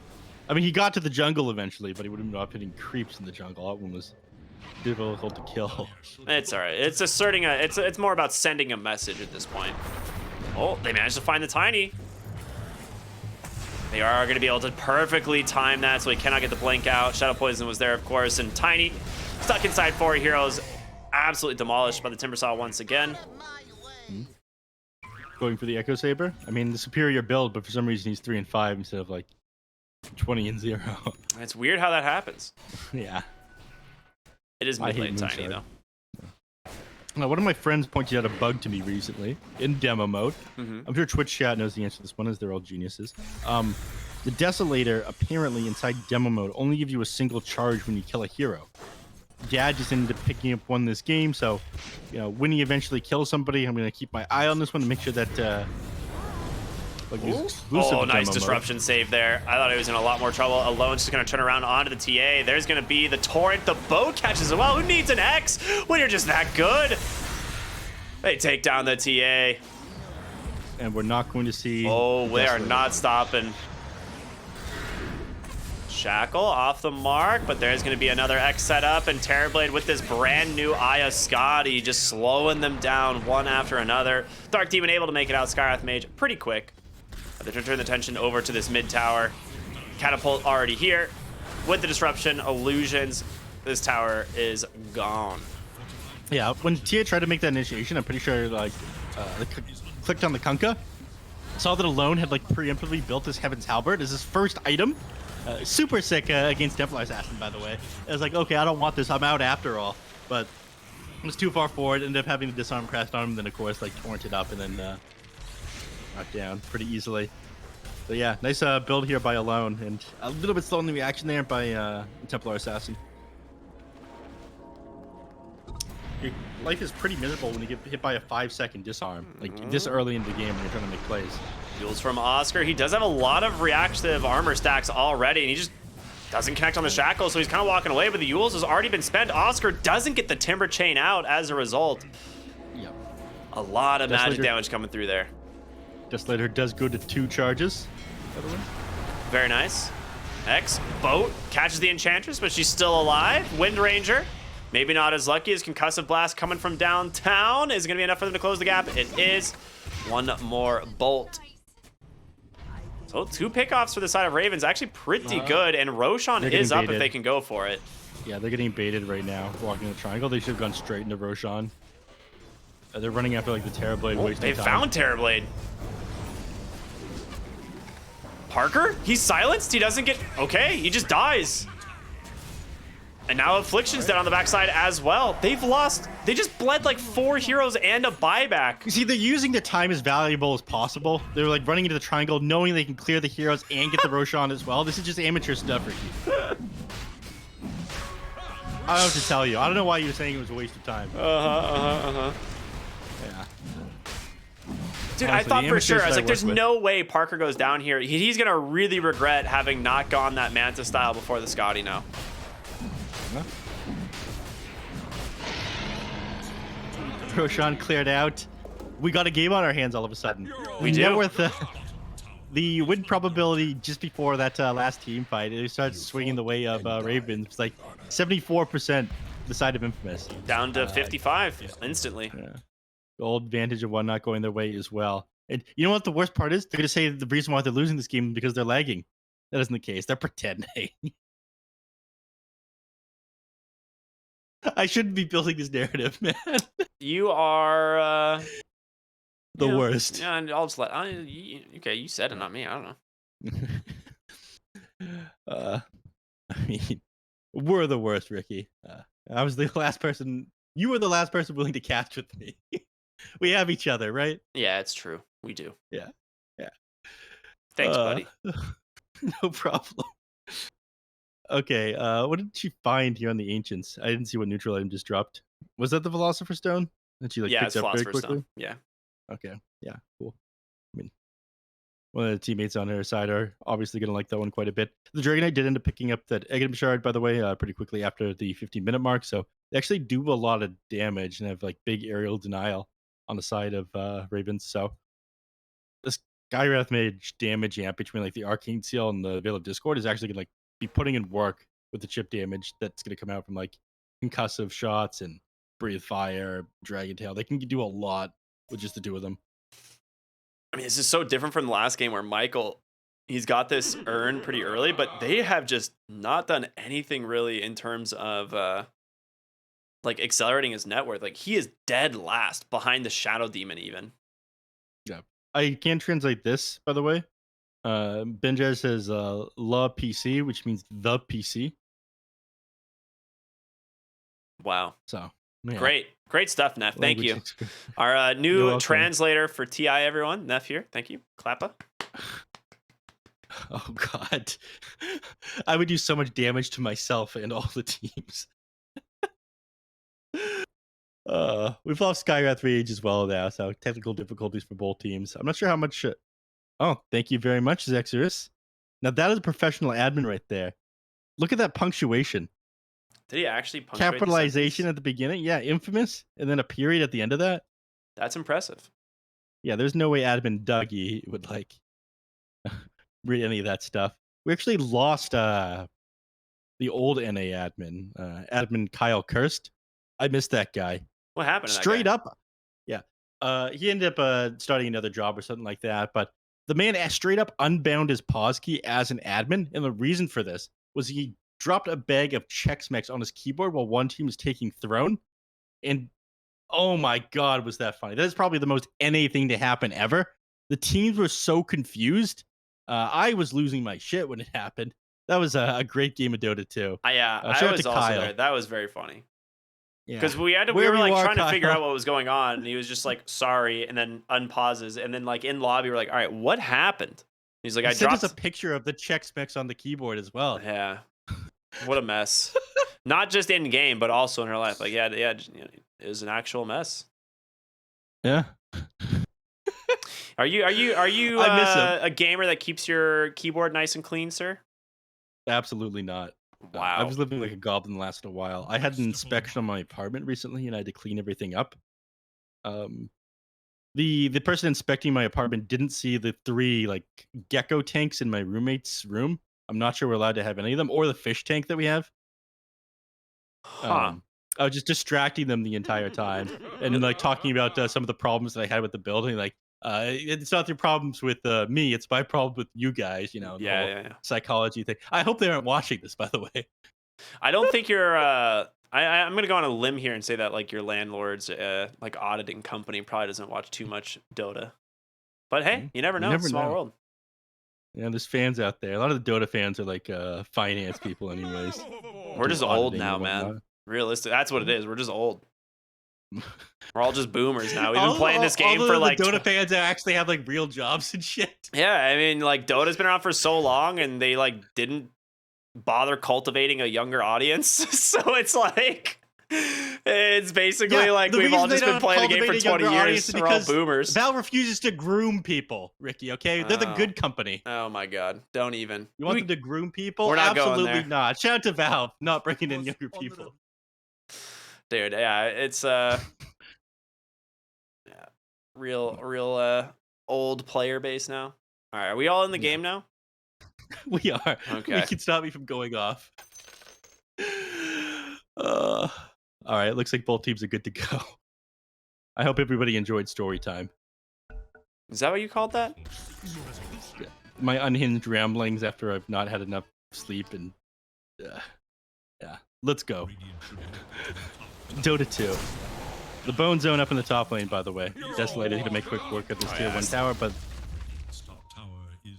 B: I mean, he got to the jungle eventually, but he would have been off hitting creeps in the jungle. That one was difficult to kill.
A: It's all right. It's asserting a. It's more about sending a message at this point. Oh, they managed to find the Tiny. They are going to be able to perfectly time that, so he cannot get the blink out. Shadow Poison was there, of course, and Tiny stuck inside 4 heroes, absolutely demolished by the Timbersaw once again.
B: Going for the Echo Saber. I mean, the superior build, but for some reason he's 3 and 5 instead of like 20 and 0.
A: It's weird how that happens.
B: Yeah.
A: It is
B: I
A: mid
B: hate
A: lane Tiny
B: Moonshard.
A: though.
B: Now, one of my friends pointed out a bug to me recently in demo mode. I'm sure Twitch chat knows the answer to this one, as they're all geniuses. The Desolator apparently inside demo mode only gives you a single charge when you kill a hero. Dad just ended up picking up one this game, so when he eventually kills somebody, I'm going to keep my eye on this one to make sure that
A: Oh, nice disruption save there. I thought he was in a lot more trouble. Alone's just going to turn around onto the TA. There's going to be the Torrent. The boat catches as well. Who needs an X when you're just that good? They take down the TA.
B: And we're not going to see...
A: Oh,
B: the
A: they are
B: Desolator.
A: not stopping. Shackle off the mark, but there's going to be another X set up, and Terrorblade with this brand new Aya Scotty just slowing them down one after another. Dark Demon able to make it out Skywrath Mage pretty quick. They turn the attention over to this mid tower. Catapult already here. With the disruption, illusions, this tower is gone.
B: Yeah, when Tia tried to make that initiation, I'm pretty sure they clicked on the Kunkka, saw that Alone had preemptively built this Heaven's Halberd as his first item. Super sick against Templar Assassin, by the way. I was like, okay, I don't want this. I'm out after all. But it was too far forward. Ended up having the disarm crest on him. Then, of course, torrented up and then knocked down pretty easily. So yeah, nice build here by Alone, and a little bit slow in the reaction there by Templar Assassin. Your life is pretty miserable when you get hit by a 5-second disarm, this early in the game when you're trying to make plays.
A: Duels from Oscar. He does have a lot of reactive armor stacks already, and he just doesn't connect on the shackle, so he's kind of walking away, but the Yules has already been spent. Oscar doesn't get the Timber Chain out as a result.
B: Yep.
A: A lot of magic
B: Desolator.
A: damage coming through there.
B: Desolator does go to 2 charges. By the way.
A: Very nice. X, boat, catches the Enchantress, but she's still alive. Wind Ranger, maybe not as lucky as Concussive Blast coming from downtown. Is it going to be enough for them to close the gap? It is. One more bolt. So 2 pickoffs for the side of Ravens, actually pretty good, and Roshan is up if
B: baited.
A: they can go for it.
B: Yeah, they're getting baited right now, walking in the triangle. They should have gone straight into Roshan. They're running after the Terrorblade, wasting
A: They
B: time.
A: found Terrorblade. Parker? He's silenced? He doesn't get... Okay, he just dies. And now Affliction's dead on the backside as well. They've lost. They just bled like 4 heroes and a buyback.
B: You see, they're using the time as valuable as possible. They're like running into the triangle, knowing they can clear the heroes and get the Roshan as well. This is just amateur stuff, Ricky. I don't know what to tell you. I don't know why you were saying it was a waste of time. Yeah.
A: Dude,
B: Honestly,
A: I thought for sure, I was like, there's
B: with.
A: no way Parker goes down here. He's going to really regret having not gone that Manta style before the Scotty now.
B: Roshan cleared out. We got a game on our hands all of a sudden.
A: We do.
B: Net worth, the win probability just before that last team fight, it started swinging the way of Ravens. It's like 74% the side of Infamous.
A: Down to 55 instantly.
B: Yeah. Gold advantage of one not going their way as well. And you know what the worst part is? They're going to say the reason why they're losing this game is because they're lagging. That isn't the case. They're pretending. I shouldn't be building this narrative, man.
A: You are
B: The
A: you know,
B: worst.
A: Yeah, and I'll just let. Okay, you said it, not me. I don't know.
B: I mean, we're the worst, Ricky. I was the last person. You were the last person willing to catch with me. We have each other, right?
A: Yeah, it's true. We do.
B: Yeah.
A: Thanks, buddy.
B: No problem. Okay, what did she find here on the Ancients? I didn't see what neutral item just dropped. Was that the Philosopher's Stone that she like
A: Yeah,
B: picked
A: it's
B: up very
A: Philosopher's
B: quickly?
A: Stone. Yeah.
B: Okay, yeah, cool. I mean, one of the teammates on her side are obviously going to like that one quite a bit. The Dragonite did end up picking up that Egg Shard, by the way, pretty quickly after the 15-minute mark, so they actually do a lot of damage and have like big aerial denial on the side of Ravens. So this Skywrath mage damage amp between like the Arcane Seal and the Veil of Discord is actually going to like be putting in work with the chip damage that's going to come out from like concussive shots and breathe fire, dragon tail. They can do a lot with just the two of them.
A: I mean, this is so different from the last game where Michael, he's got this urn pretty early, but they have just not done anything really in terms of like accelerating his net worth. Like he is dead last behind the Shadow Demon even.
B: Yeah. I can translate this, by the way. Benja says La PC, which means the PC.
A: Wow.
B: So yeah.
A: Great stuff, Neph. Thank you.
B: Language
A: Our
B: You're
A: new
B: welcome.
A: translator for TI, everyone. Neph here. Thank you. Klappa.
B: Oh god. I would do so much damage to myself and all the teams. We've lost Skywrath Rage as well now, so technical difficulties for both teams. I'm not sure how much. Oh, thank you very much, Zexorus. Now that is a professional admin right there. Look at that punctuation.
A: Did he actually punctuate the
B: Capitalization
A: sentence?
B: at the beginning. Yeah, infamous. And then a period at the end of that.
A: That's impressive.
B: Yeah, there's no way admin Dougie would like read any of that stuff. We actually lost the old NA admin, admin Kyle Kirst. I missed that guy.
A: What happened to
B: Straight
A: that guy?
B: up. Yeah. He ended up starting another job or something like that. But the man straight up unbound his pause key as an admin. And the reason for this was he dropped a bag of Chex Mix on his keyboard while one team was taking Throne. And oh my God, was that funny. That is probably the most NA thing to happen ever. The teams were so confused. I was losing my shit when it happened. That was a great game of Dota 2.
A: Yeah,
B: shout
A: I
B: out
A: was
B: to
A: also
B: Kyle.
A: there. That was very funny.
B: Because
A: Because we were like trying to figure out what was going on, and he was just like, sorry, and then unpauses, and then like in lobby, we're like, all right, what happened? He's like,
B: I
A: I
B: sent
A: dropped
B: us a picture of the Chex Mix on the keyboard as well.
A: Yeah. What a mess. Not just in game, but also in her life. Like, yeah, it was an actual mess.
B: Yeah.
A: Are you
B: I miss him.
A: a gamer that keeps your keyboard nice and clean, sir?
B: Absolutely not.
A: Wow.
B: I was living like a goblin the last while. I had an inspection on my apartment recently, and I had to clean everything up. The person inspecting my apartment didn't see the 3 like gecko tanks in my roommate's room. I'm not sure we're allowed to have any of them, or the fish tank that we have.
A: Huh.
B: I was just distracting them the entire time, and like talking about some of the problems that I had with the building. Like, it's not their problems with me; it's my problem with you guys. You know, the whole
A: Yeah.
B: psychology thing. I hope they aren't watching this, by the way.
A: I don't think you're. I'm gonna go on a limb here and say that like your landlord's like auditing company probably doesn't watch too much Dota. But hey, you never know.
B: never
A: Small
B: know.
A: world.
B: Yeah, there's fans out there. A lot of the Dota fans are like finance people, anyways.
A: We're just old
B: auditing
A: now,
B: and
A: man.
B: whatnot.
A: Realistic. That's what it is. We're just old. We're all just boomers now. We've been
B: All-
A: playing this game
B: all
A: for
B: the
A: like
B: Dota fans that actually have like real jobs and shit.
A: yeah, I mean, like Dota's been around for so long, and they like didn't bother cultivating a younger audience. So it's like it's basically like
B: the
A: we've all
B: reason they
A: just been
B: don't
A: playing the game for
B: cultivate a
A: 20
B: younger
A: years.
B: audience is
A: We're all
B: because
A: boomers.
B: Valve refuses to groom people, Ricky. Okay, they're the
A: Oh.
B: good company.
A: Oh my god! Don't even.
B: You want them to groom people?
A: We're not going
B: Absolutely
A: there.
B: not. Shout out to Valve, not bringing in younger people.
A: Dude, yeah, it's yeah, real old player base now. All right, are we all in the game now?
B: We are.
A: Okay.
B: We can stop me from going off. All right, looks like both teams are good to go. I hope everybody enjoyed story time.
A: Is that what you called that?
B: My unhinged ramblings after I've not had enough sleep and yeah, let's go. Dota 2. The Bone Zone up in the top lane, by the way. Desolated going to make quick work of this tier 1 tower, but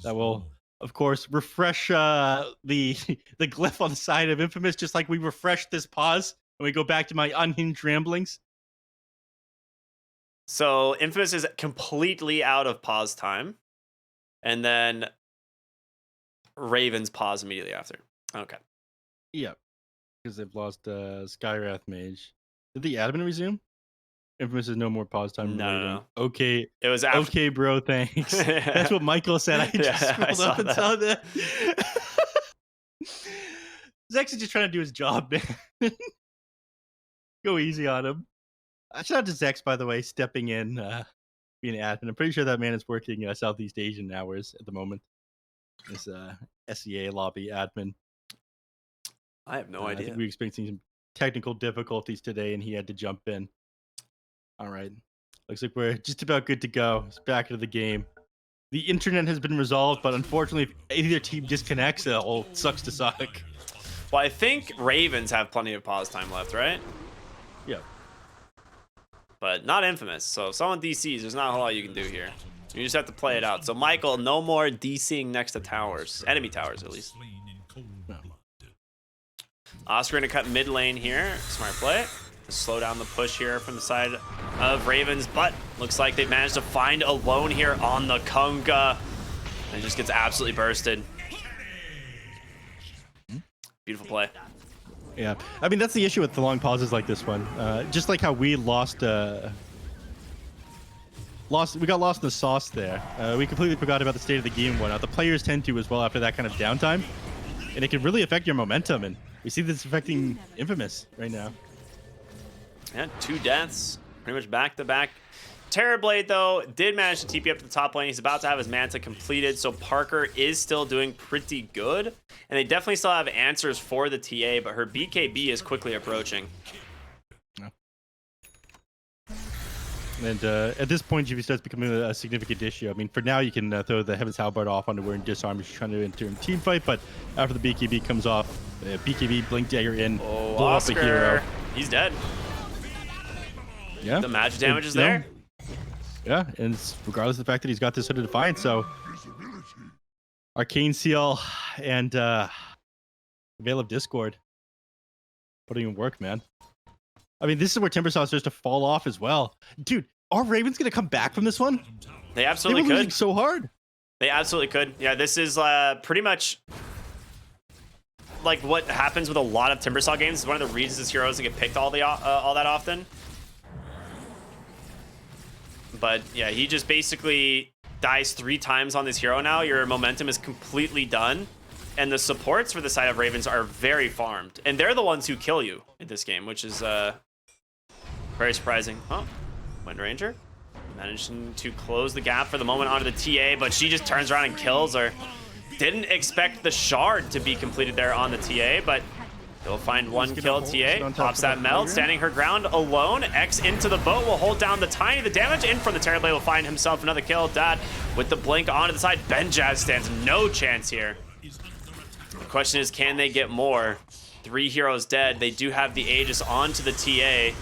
B: that will, of course, refresh the glyph on the side of Infamous, just like we refresh this pause and we go back to my unhinged ramblings.
A: So Infamous is completely out of pause time, and then Ravens pause immediately after. Okay.
B: Yep, because they've lost Skywrath Mage. Did the admin resume? Infamous is no more pause time.
A: No.
B: Okay.
A: It was after.
B: Okay, bro. Thanks. That's what Michael said. I just
A: Yeah,
B: scrolled up and
A: that.
B: saw that. Zex is just trying to do his job, man. Go easy on him. Shout out to Zex, by the way, stepping in, being an admin. I'm pretty sure that man is working Southeast Asian hours at the moment. This SEA lobby admin.
A: I have no
B: I
A: idea.
B: think we were experiencing some technical difficulties today, and he had to jump in. All right. Looks like we're just about good to go. It's back into the game. The internet has been resolved, but unfortunately, if either team disconnects, it all sucks to suck.
A: Well, I think Ravens have plenty of pause time left, right?
B: Yeah.
A: But not Infamous. So if someone DCs, there's not a whole lot you can do here. You just have to play it out. So Michael, no more DCing next to towers. Enemy towers, at least. Oscar gonna cut mid lane here. Smart play. To slow down the push here from the side of Ravens, but looks like they've managed to find a lone here on the Kunga. And it just gets absolutely bursted. Beautiful play.
B: Yeah. I mean, that's the issue with the long pauses like this one. Just like how we lost, we got lost in the sauce there. We completely forgot about the state of the game and whatnot. The players tend to as well after that kind of downtime. And it can really affect your momentum. And we see this affecting Infamous right now.
A: Yeah, 2 deaths, pretty much back to back. Terrorblade, though, did manage to TP up to the top lane. He's about to have his Manta completed, so Parker is still doing pretty good. And they definitely still have answers for the TA, but her BKB is quickly approaching.
B: And at this point, GV starts becoming a significant issue. I mean, for now, you can throw the Heaven's Halberd off onto where and disarm if you're trying to enter a team fight, but after the BKB comes off, BKB, Blink Dagger in,
A: Oh,
B: blow
A: Oscar.
B: up a hero.
A: He's dead.
B: Yeah.
A: The magic damage is
B: No.
A: there.
B: Yeah, and it's regardless of the fact that he's got this Hood of Defiance, so Arcane Seal and Veil of Discord putting in work, man. I mean, this is where Timbersaw starts to fall off as well. Dude, are Ravens going to come back from this one?
A: They
B: They
A: absolutely
B: were
A: could.
B: losing so hard.
A: They absolutely could. Yeah, this is pretty much like what happens with a lot of Timbersaw games. It's one of the reasons this hero doesn't get picked all that often. But yeah, he just basically dies 3 times on this hero now. Your momentum is completely done. And the supports for the side of Ravens are very farmed. And they're the ones who kill you in this game, which is very surprising. Oh, Wind Ranger managing to close the gap for the moment onto the TA, but she just turns around and kills her. Didn't expect the shard to be completed there on the TA, but they'll find one kill. TA pops that meld, standing her ground alone. X into the boat will hold down the Tiny. The damage in from the Terrorblade will find himself another kill. Dad with the blink onto the side. Benjaz stands no chance here. The question is, can they get more? 3 heroes dead. They do have the Aegis onto the TA.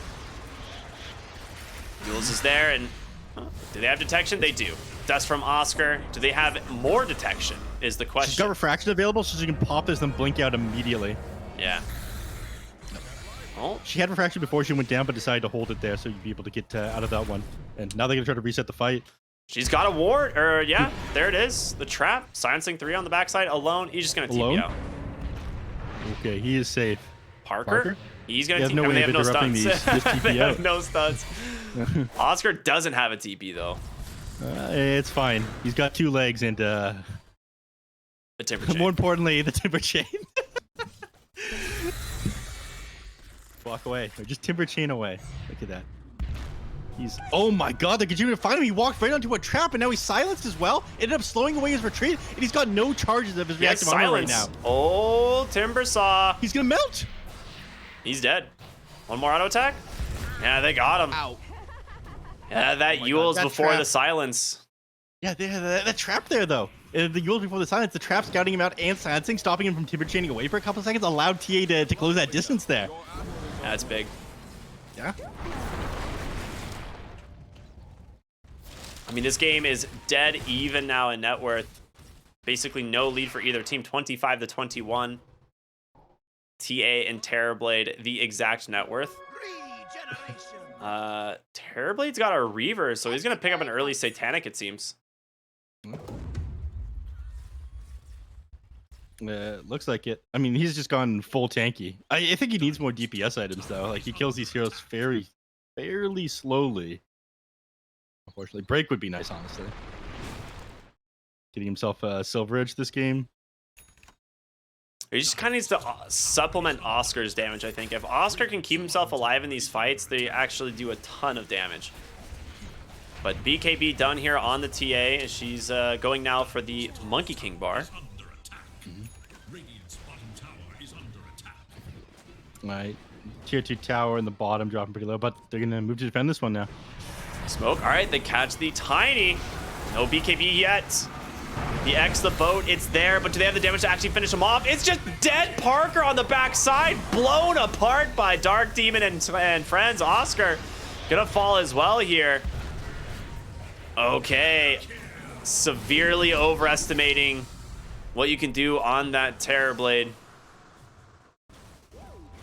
A: Jules is there, and do they have detection? They do. Dust from Oscar. Do they have more detection is the question.
B: She's got Refraction available, so she can pop this and blink out immediately.
A: Yeah. Oh,
B: She had refraction before she went down, but decided to hold it there so you'd be able to get out of that one. And now they're going to try to reset the fight.
A: she's got a ward. Or, yeah, there it is. The trap. Silencing 3 on the backside. Alone. He's just going to TP out.
B: Okay, he is safe.
A: Parker? He's going to TP.
B: No way
A: They
B: of
A: have no
B: interrupting
A: stuns.
B: these. Just TP
A: They
B: out.
A: have no stuns. Oscar doesn't have a TP, though.
B: It's fine. He's got 2 legs and,
A: The timber chain.
B: more importantly, the timber chain. Walk away. Or just timber chain away. Look at that. He's. Oh my god, they're continuing to find him. He walked right onto a trap and now he's silenced as well. Ended up slowing away his retreat and he's got no charges of his reactive armor right now.
A: Oh, timber saw.
B: He's gonna melt.
A: He's dead. One more auto attack. Yeah, they got him.
B: Ow.
A: Yeah, that
B: Oh
A: Yule's
B: God, that
A: before
B: trap.
A: the silence.
B: Yeah, they had that trap there though. The Yules before the silence, the trap scouting him out and silencing, stopping him from timber chaining away for a couple of seconds, allowed TA to close that distance there.
A: That's big.
B: Yeah.
A: I mean, this game is dead even now in net worth. Basically no lead for either team, 25-21. TA and Terrorblade, the exact net worth. Terrorblade's got a Reaver, so he's going to pick up an early Satanic, it seems.
B: Looks like it. I mean, he's just gone full tanky. I think he needs more DPS items though. Like he kills these heroes fairly slowly. Unfortunately, break would be nice, honestly. Getting himself a Silver Edge this game.
A: He just kind of needs to supplement Oscar's damage, I think. If Oscar can keep himself alive in these fights, they actually do a ton of damage. But BKB done here on the TA. She's going now for the Monkey King bar.
B: Right. Tier 2 tower in the bottom dropping pretty low, but they're going to move to defend this one now.
A: Smoke. All right, they catch the Tiny. No BKB yet. The X, the boat, it's there, but do they have the damage to actually finish him off? It's just dead Parker on the backside, blown apart by Dark Demon and friends. Oscar gonna fall as well here. Okay, severely overestimating what you can do on that Terrorblade.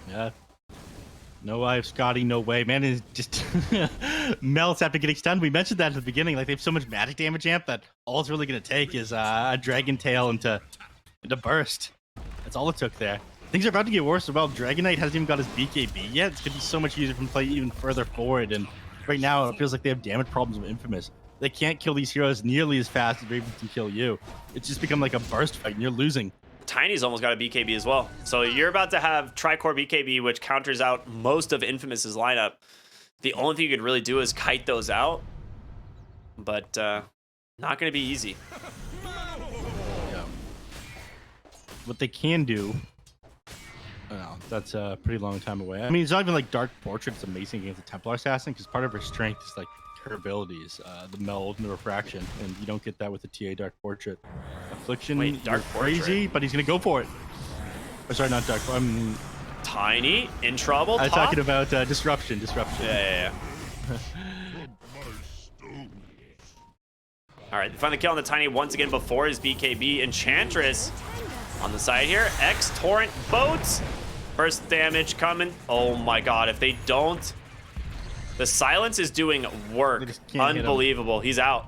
B: Yeah. No life, Scotty, no way. Man is just melts after getting stunned. We mentioned that at the beginning. Like they have so much magic damage amp that all it's really gonna take is a Dragon Tail into burst. That's all it took there. Things are about to get worse as well. Dragon Knight hasn't even got his BKB yet. It's gonna be so much easier from play even further forward. And right now it feels like they have damage problems with Infamous. They can't kill these heroes nearly as fast as Raven can kill you. It's just become like a burst fight and you're losing.
A: Tiny's almost got a BKB as well. So you're about to have Tricore BKB, which counters out most of Infamous's lineup. The only thing you could really do is kite those out. But not going to be easy.
B: Yeah. What they can do... Oh, that's a pretty long time away. I mean, it's not even like Dark Portrait. It's amazing against the Templar Assassin because part of her strength is like her abilities, the meld and the refraction, and you don't get that with the TA Dark Portrait. Affliction,
A: Wait, Dark
B: crazy, but he's gonna go for it. Oh, sorry, not Dark.
A: Tiny in trouble.
B: I was
A: Top?
B: talking about disruption.
A: Yeah. All right, they find the kill on the Tiny once again before his BKB. Enchantress on the side here. X Torrent boats. First damage coming. Oh my god, if they don't. The silence is doing work. Unbelievable. He's out.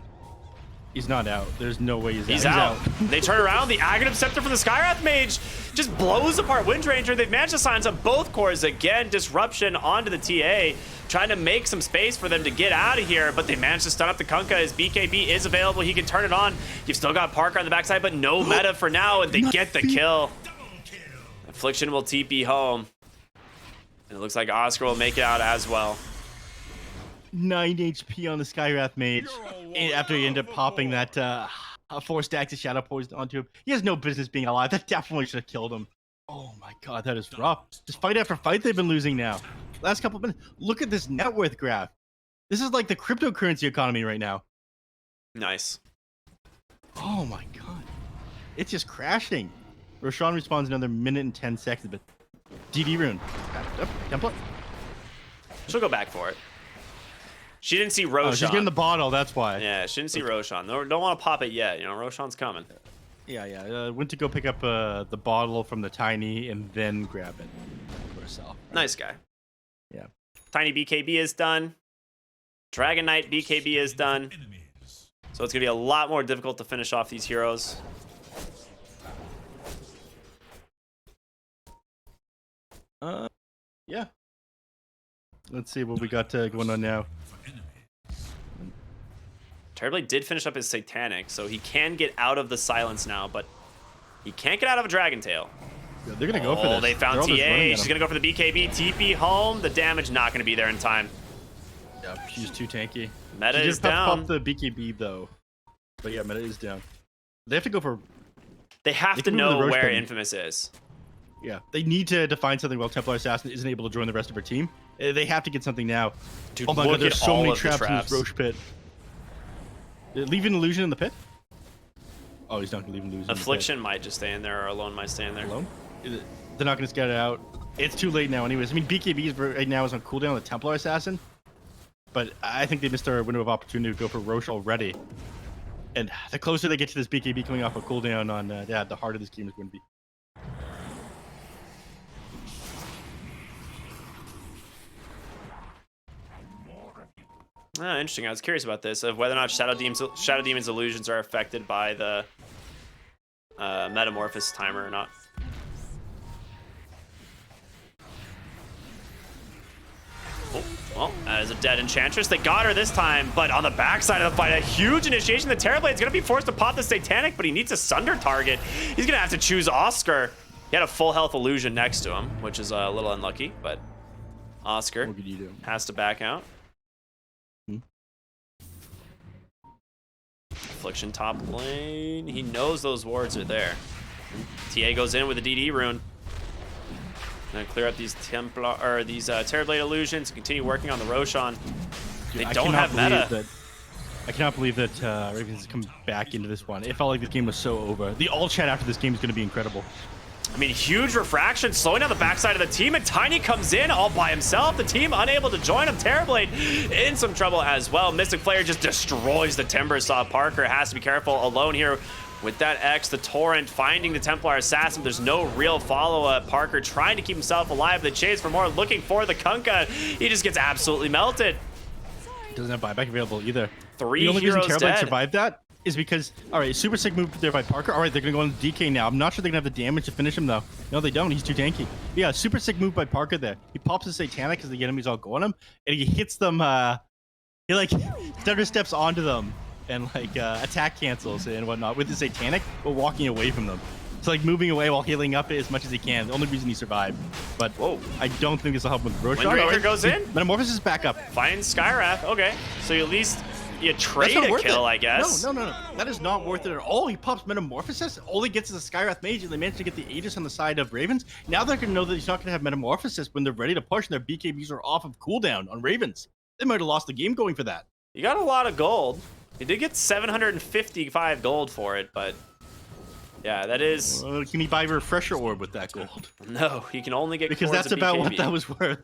B: He's not out. There's no way
A: He's out. They turn around. The Aghanim Scepter from the Skywrath Mage just blows apart Windranger. They've managed to silence up both cores. Again, disruption onto the TA. Trying to make some space for them to get out of here, but they managed to stun up the Kunkka. His BKB is available. He can turn it on. You've still got Parker on the backside, but no meta for now, and they get the kill. Affliction will TP home. And it looks like Oscar will make it out as well.
B: 9 HP on the Skywrath Mage after he ended up popping that 4 stacks of Shadow Poison onto him. He has no business being alive. That definitely should have killed him. Oh my god, that is rough. Just fight after fight they've been losing now. Last couple of minutes. Look at this net worth graph. This is like the cryptocurrency economy right now.
A: Nice.
B: Oh my god. It's just crashing. Roshan respawns another minute and 10 seconds, but DD rune. Template.
A: She'll go back for it. She didn't see Roshan.
B: Oh, she's getting the bottle, that's why.
A: Yeah, she didn't see Roshan. Don't want to pop it yet. You know, Roshan's coming.
B: Yeah. Went to go pick up the bottle from the Tiny and then grab it for herself.
A: Nice guy.
B: Yeah.
A: Tiny BKB is done. Dragon Knight BKB is done. So it's going to be a lot more difficult to finish off these heroes.
B: Yeah. Let's see what we got going on now.
A: Terrorblade did finish up his Satanic, so he can get out of the silence now, but he can't get out of a Dragon Tail.
B: Yeah, they're going to go for this.
A: Oh, they found TA. She's going to go for the BKB. TP home. The damage not going to be there in time.
B: Yeah, she's too tanky.
A: Meta
B: she
A: is
B: did
A: down.
B: Pop the BKB, though. But yeah, Meta is down. They have to go for...
A: They have to
B: move
A: know
B: the Roche
A: where
B: button.
A: Infamous is.
B: Yeah, they need to define something while Templar Assassin isn't able to join the rest of her team. They have to get something now.
A: Dude,
B: oh my
A: look
B: god, there's
A: at
B: so
A: all
B: many
A: of the
B: traps in
A: traps.
B: this Roche pit. Leave an illusion in the pit? Oh, he's not going to leave an illusion
A: Affliction might just stay in there, or Alone might stay in there.
B: Alone? They're not going to scout it out. It's too late now anyways. I mean, BKB right now is on cooldown on the Templar Assassin. But I think they missed their window of opportunity to go for Roche already. And the closer they get to this BKB coming off a cooldown on, the harder this game is going to be.
A: Oh, interesting. I was curious about this, of whether or not Shadow Demon's illusions are affected by the Metamorphosis timer or not. Oh, well, as a dead Enchantress, they got her this time, but on the backside of the fight, a huge initiation. The Terrorblade's going to be forced to pop the Satanic, but he needs a Sunder target. He's going to have to choose Oscar. He had a full health illusion next to him, which is a little unlucky, but Oscar has to back out. Affliction top lane. He knows those wards are there. TA goes in with a DD rune. Gonna clear up these Terrorblade illusions and continue working on the Roshan. They don't have meta.
B: I cannot believe that Ravens has come back into this one. It felt like this game was so over. The all chat after this game is going to be incredible.
A: I mean, huge refraction slowing down the backside of the team, and Tiny comes in all by himself. The team unable to join him. Terrorblade in some trouble as well. Mystic Flare just destroys the Timbersaw. Parker has to be careful alone here with that X. The Torrent finding the Templar Assassin. There's no real follow-up. Parker trying to keep himself alive. The chase for more, looking for the Kunkka. He just gets absolutely melted.
B: Doesn't have buyback available either.
A: The
B: only reason Terrorblade
A: dead.
B: survived that is because, all right, super sick move there by Parker. All right, they're going to go on the DK now. I'm not sure they're going to have the damage to finish him, though. No, they don't. He's too tanky. Yeah, super sick move by Parker there. He pops his Satanic because the enemies all go on him, and he hits them, he, like, stutter steps onto them and, like, attack cancels and whatnot with his Satanic, but walking away from them. So, like, moving away while healing up as much as he can. The only reason he survived. But I don't think this will help with Roshan.
A: Windbreaker goes in.
B: Metamorphosis is back up.
A: Finds Skywrath. Okay, so you at least... You trade a kill, I guess.
B: No. That is not worth it at all. He pops Metamorphosis. All he gets is a Skywrath Mage, and they managed to get the Aegis on the side of Ravens. Now they're going to know that he's not going to have Metamorphosis when they're ready to push, and their BKBs are off of cooldown on Ravens. They might have lost the game going for that.
A: You got a lot of gold. You did get 755 gold for it, but yeah, that is...
B: Can he buy a Refresher Orb with that gold?
A: No, he can only get
B: because
A: cores
B: that's
A: of
B: about
A: BKB.
B: what that was worth.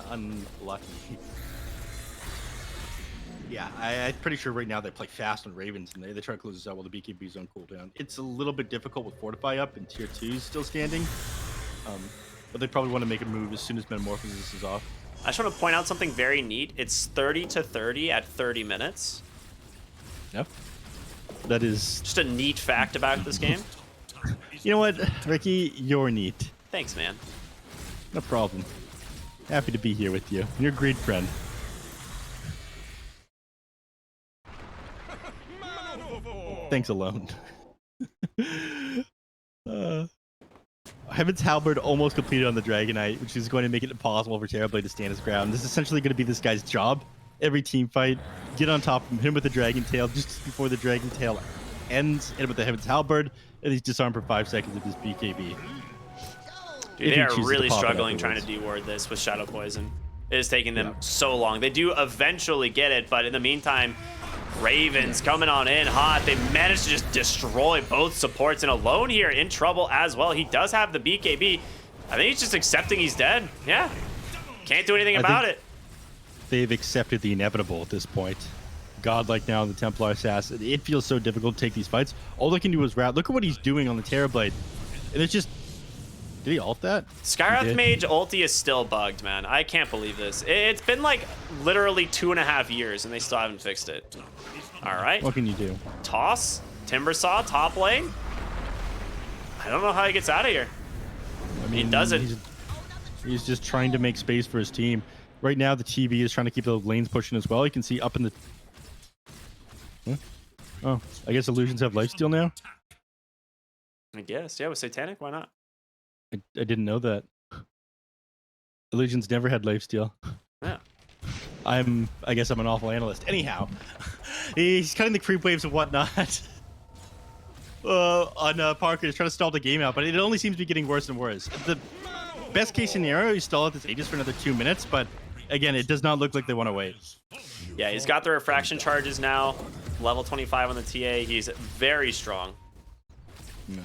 B: Unlucky. Yeah, I'm pretty sure right now they play fast on Ravens, and they try to close this out while the BKB's on cooldown. It's a little bit difficult with Fortify up and Tier 2 still standing, but they probably want to make a move as soon as Metamorphosis is off.
A: I just want to point out something very neat. It's 30-30 at 30 minutes.
B: Yep. That is...
A: Just a neat fact about this game.
B: You know what, Ricky? You're neat.
A: Thanks, man.
B: No problem. Happy to be here with you. You're a great friend. Thanks alone. Heaven's Halberd almost completed on the Dragon Knight, which is going to make it impossible for Terrorblade to stand his ground. This is essentially going to be this guy's job. Every team fight, get on top of him, hit him with the Dragon Tail just before the Dragon Tail ends, hit him with the Heaven's Halberd, and he's disarmed for 5 seconds with his BKB.
A: Dude, they are really struggling trying to deward this with Shadow Poison. It is taking them so long. They do eventually get it, but in the meantime, Ravens coming on in hot. They managed to just destroy both supports, and Alone here in trouble as well. He does have the BKB. I think he's just accepting he's dead. Yeah. Can't do anything about it.
B: They've accepted the inevitable at this point. Godlike now, the Templar Assassin. It feels so difficult to take these fights. All they can do is route. Look at what he's doing on the Terrorblade. And it's just... Did he ult that?
A: Skywrath Mage ulti is still bugged, man. I can't believe this. It's been like literally 2.5 years and they still haven't fixed it. All right.
B: What can you do?
A: Toss. Timbersaw, top lane. I don't know how he gets out of here.
B: I mean,
A: he doesn't.
B: He's just trying to make space for his team. Right now, the TV is trying to keep the lanes pushing as well. You can see up in the... Huh? Oh, I guess illusions have lifesteal now?
A: I guess. Yeah, with Satanic, why not?
B: I didn't know that. Illusions never had lifesteal.
A: Yeah.
B: I guess I'm an awful analyst. Anyhow, he's cutting the creep waves and whatnot. On Parker, he's trying to stall the game out, but it only seems to be getting worse and worse. The best case scenario, he's stall at this Aegis for another 2 minutes, but again, it does not look like they want to wait.
A: Yeah, he's got the refraction charges now. Level 25 on the TA. He's very strong.
B: Yeah.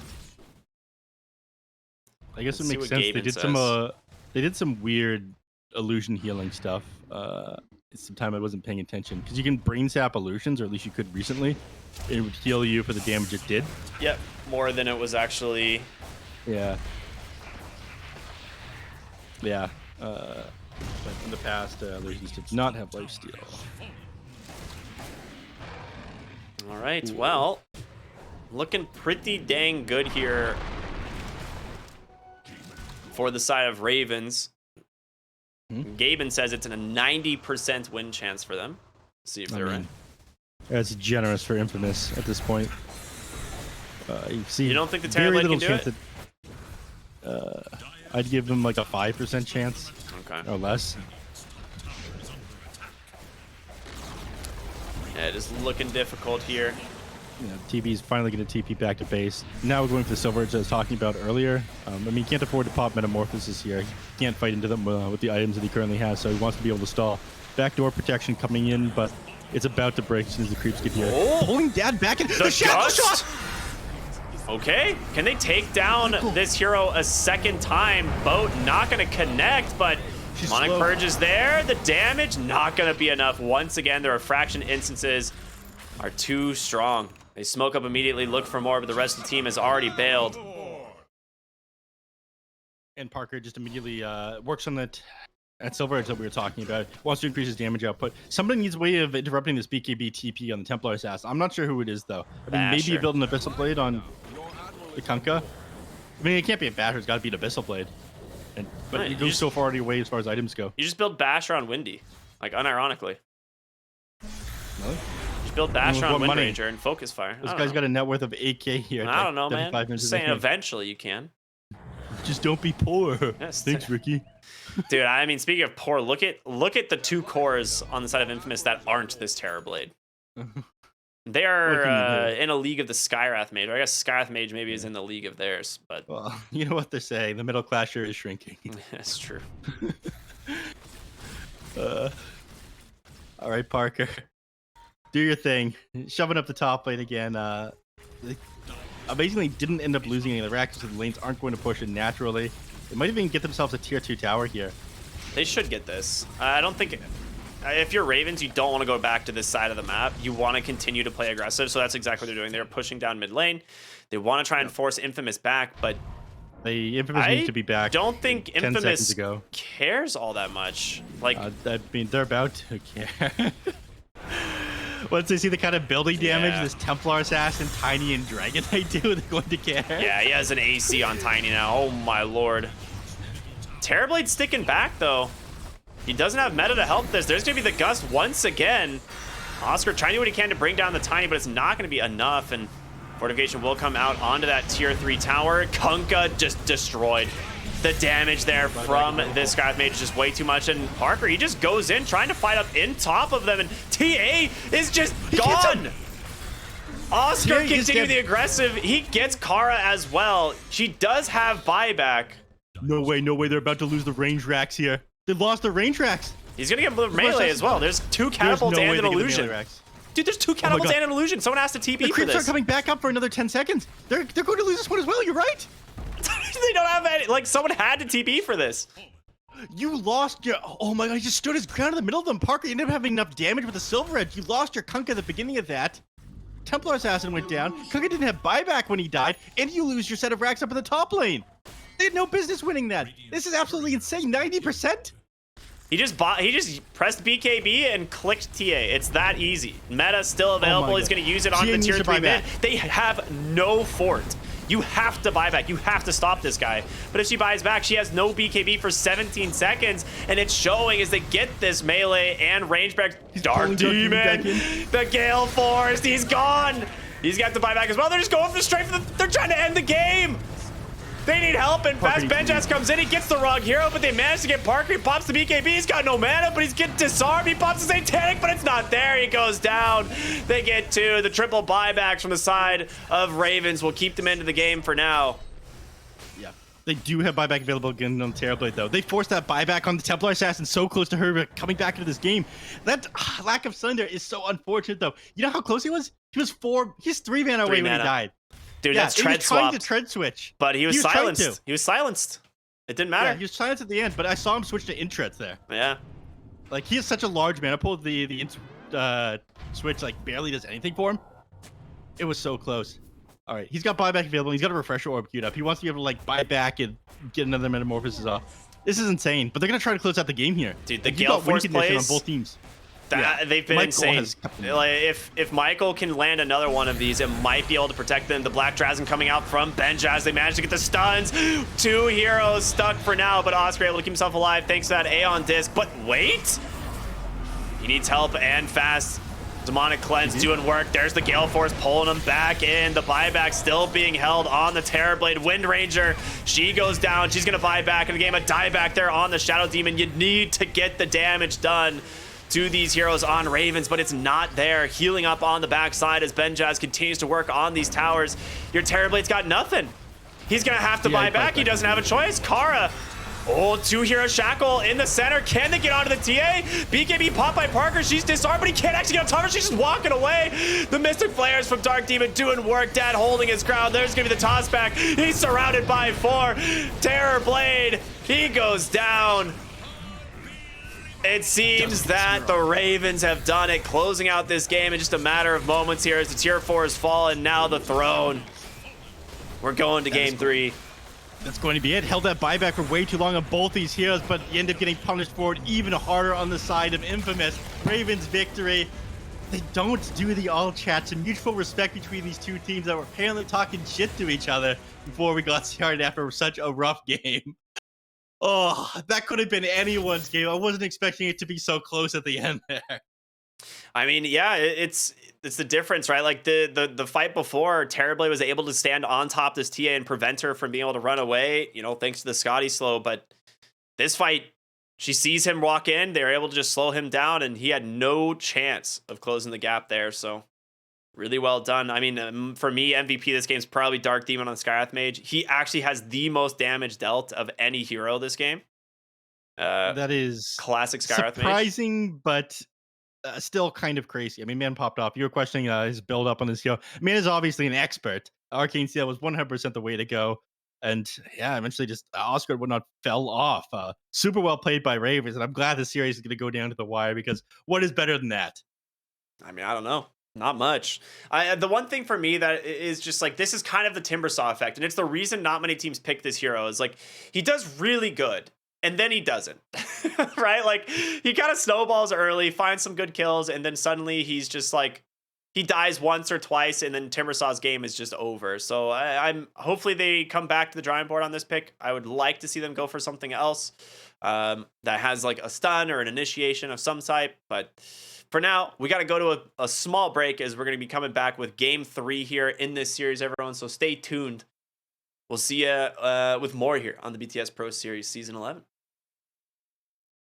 B: I guess
A: Let's
B: it
A: see
B: makes
A: what
B: sense. They did some weird illusion healing stuff. Some time I wasn't paying attention because you can brain sap illusions, or at least you could recently. It would heal you for the damage it did.
A: Yep, more than it was actually.
B: Yeah. Yeah. But in the past, illusions did not have lifesteal.
A: All right, well, looking pretty dang good here for the side of Ravens. Gaben says it's a 90% win chance for them. See if they're right.
B: That's generous for Infamous at this point.
A: You don't think the Terrorblade can do it?
B: I'd give them like a 5% chance.
A: Okay.
B: Or less.
A: Yeah, it is looking difficult here.
B: Yeah, TB's finally going to TP back to base. Now we're going for the Silver Edge I was talking about earlier. I mean, he can't afford to pop Metamorphosis here. He can't fight into them with the items that he currently has, so he wants to be able to stall. Backdoor protection coming in, but it's about to break as soon as the creeps get here.
A: Oh!
B: Pulling Dad back in.
A: The shadow shot! Okay, can they take down this hero a second time? Boat not going to connect, but Demonic Purge is there. The damage not going to be enough. Once again, the refraction instances are too strong. They smoke up immediately, look for more, but the rest of the team has already bailed.
B: And Parker just immediately works on that Silver Edge that we were talking about. Wants to increase his damage output. Somebody needs a way of interrupting this BKB TP on the Templar Assassin. I'm not sure who it is, though. I mean, maybe you build an Abyssal Blade on the Kunkka. I mean, it can't be a Basher. It's got to be an Abyssal Blade. But it goes so far away as far as items go.
A: You just build Basher on Windy, like unironically.
B: Really?
A: Just build Basher on Wind Ranger and Focus Fire.
B: This guy's got a net worth of 8K here.
A: I don't know, man. Just saying eventually you can.
B: Just don't be poor. Yes. Thanks, Ricky.
A: Dude, I mean, speaking of poor, look at the 2 cores on the side of Infamous that aren't this Terrorblade. They are in a league of the Skywrath Mage. Or I guess Skywrath Mage maybe is in the league of theirs, but
B: well, you know what they're saying. The middle class share is shrinking.
A: That's true.
B: All right, Parker. Do your thing. Shoving up the top lane again. Amazingly didn't end up losing any of the racks, so the lanes aren't going to push it naturally. They might even get themselves a tier 2 tower here.
A: They should get this. I don't think... If you're Ravens, you don't want to go back to this side of the map. You want to continue to play aggressive, so that's exactly what they're doing. They're pushing down mid lane. They want to try and force Infamous back, but...
B: Infamous needs to be back.
A: I don't think Infamous cares all that much. Like,
B: I mean, they're about to care. Once they see the kind of building damage this Templar Assassin, Tiny, and Dragon Knight do, they're going to care. Yeah,
A: he has an AC on Tiny now. Oh my lord. Terrorblade's sticking back, though. He doesn't have meta to help this. There's going to be the Gust once again. Oscar trying to do what he can to bring down the Tiny, but it's not going to be enough, and Fortification will come out onto that tier 3 tower. Kunkka just destroyed. The damage there from this Skywrath Mage is just way too much, and Parker, he just goes in trying to fight up in top of them, and TA is just gone. Oscar continue the aggressive. He gets Kara as well. She does have buyback.
B: No way, they're about to lose the range racks here. They lost the range racks.
A: He's gonna get melee as well. There's 2 catapults and an illusion. Dude, there's 2 catapults and an illusion. Someone has to TP for this.
B: The creeps are coming back up for another 10 seconds. They're going to lose this one as well. You're right.
A: They don't have any. Like, someone had to TP for this.
B: You lost your... Oh my god, he just stood his ground in the middle of them. Parker, you ended up having enough damage with the Silver Edge. You lost your Kunkka at the beginning of that. Templar Assassin went down. Kunkka didn't have buyback when he died. And you lose your set of racks up in the top lane. They had no business winning that. This is absolutely insane. 90%?
A: He just pressed BKB and clicked TA. It's that easy. Meta still available. He's going to use it on the tier 3 mid. They have no fort. You have to buy back. You have to stop this guy. But if she buys back, she has no BKB for 17 seconds. And it's showing as they get this melee and range back. Dark Demon, the Gale Force, he's gone. He's got to buy back as well. They're just going for straight for they're trying to end the game. They need help, and fast Benjaz comes in. He gets the wrong hero, but they manage to get Parker. He pops the BKB. He's got no mana, but he's getting disarmed. He pops the Satanic, but it's not there. He goes down. They get two. The triple buybacks from the side of Ravens will keep them into the game for now.
B: Yeah, they do have buyback available again on Terrorblade, though. They forced that buyback on the Templar Assassin so close to her coming back into this game. That lack of Sunder is so unfortunate, though. You know how close he was? He's 3 mana away when he died.
A: Dude, that's tread swap.
B: He was trying to tread switch.
A: But he was silenced. He was silenced. It didn't matter.
B: Yeah, he was silenced at the end, but I saw him switch to Intrets there.
A: Yeah.
B: Like, he has such a large mana pool, the switch, like, barely does anything for him. It was so close. All right, he's got buyback available. He's got a refresher orb queued up. He wants to be able to, like, buy back and get another metamorphosis off. This is insane, but they're going to try to close out the game here.
A: Dude, the Gale Force plays
B: on both teams.
A: They've been insane. Like, if Michael can land another one of these, it might be able to protect them. The Black Dragon coming out from Benjaz. They managed to get the stuns. 2 heroes stuck for now, but Oscar able to keep himself alive thanks to that Aeon disc. But wait! He needs help and fast. Demonic Cleanse doing work. There's the Gale Force pulling him back in. The buyback still being held on the Terrorblade. Wind Ranger, she goes down. She's going to buy back in the game. A dieback there on the Shadow Demon. You need to get the damage done to these heroes on Ravens, but it's not there. Healing up on the backside as Benjaz continues to work on these towers. Your Terrorblade's got nothing. He's gonna have to buy back. He doesn't have a choice. Kara, 2-hero shackle in the center. Can they get onto the TA? BKB popped by Parker. She's disarmed, but he can't actually get on top of her. She's just walking away. The Mystic Flares from Dark Demon doing work. Dad holding his ground. There's gonna be the toss back. He's surrounded by 4. Terrorblade, he goes down. It seems that the Ravens have done it, closing out this game in just a matter of moments here as the tier 4s fall, and now the throne. We're going to game 3.
B: That's going to be it. Held that buyback for way too long on both these heroes, but you end up getting punished for it even harder on the side of Infamous. Ravens victory. They don't do the all chats and mutual respect between these two teams that were apparently talking shit to each other before we got started after such a rough game. Oh, that could have been anyone's game. I wasn't expecting it to be so close at the end there.
A: I mean, yeah, it's the difference, right? Like the fight before, Terrorblade was able to stand on top of this TA and prevent her from being able to run away, you know, thanks to the Scotty slow. But this fight, she sees him walk in, they're able to just slow him down, and he had no chance of closing the gap there. So really well done. I mean, for me, MVP this game is probably Dark Demon on Skywrath Mage. He actually has the most damage dealt of any hero this game.
B: That is
A: classic Skywrath
B: surprising,
A: Mage.
B: But still kind of crazy. I mean, Man popped off. You were questioning his build up on this hero. Man is obviously an expert. Arcane Steel was 100% the way to go. And yeah, eventually just Oscar would not fell off. Super well played by Ravens. And I'm glad the series is going to go down to the wire, because what is better than that?
A: I mean, I don't know. Not much. The one thing for me that is just like, this is kind of the Timbersaw effect. And it's the reason not many teams pick this hero is like, he does really good. And then he doesn't, right? Like, he kind of snowballs early, finds some good kills, and then suddenly he's just like, he dies once or twice, and then Timbersaw's game is just over. So I'm hopefully they come back to the drawing board on this pick. I would like to see them go for something else that has like a stun or an initiation of some type. But for now, we got to go to a small break, as we're going to be coming back with game 3 here in this series, everyone. So stay tuned. We'll see you with more here on the BTS Pro Series Season 11.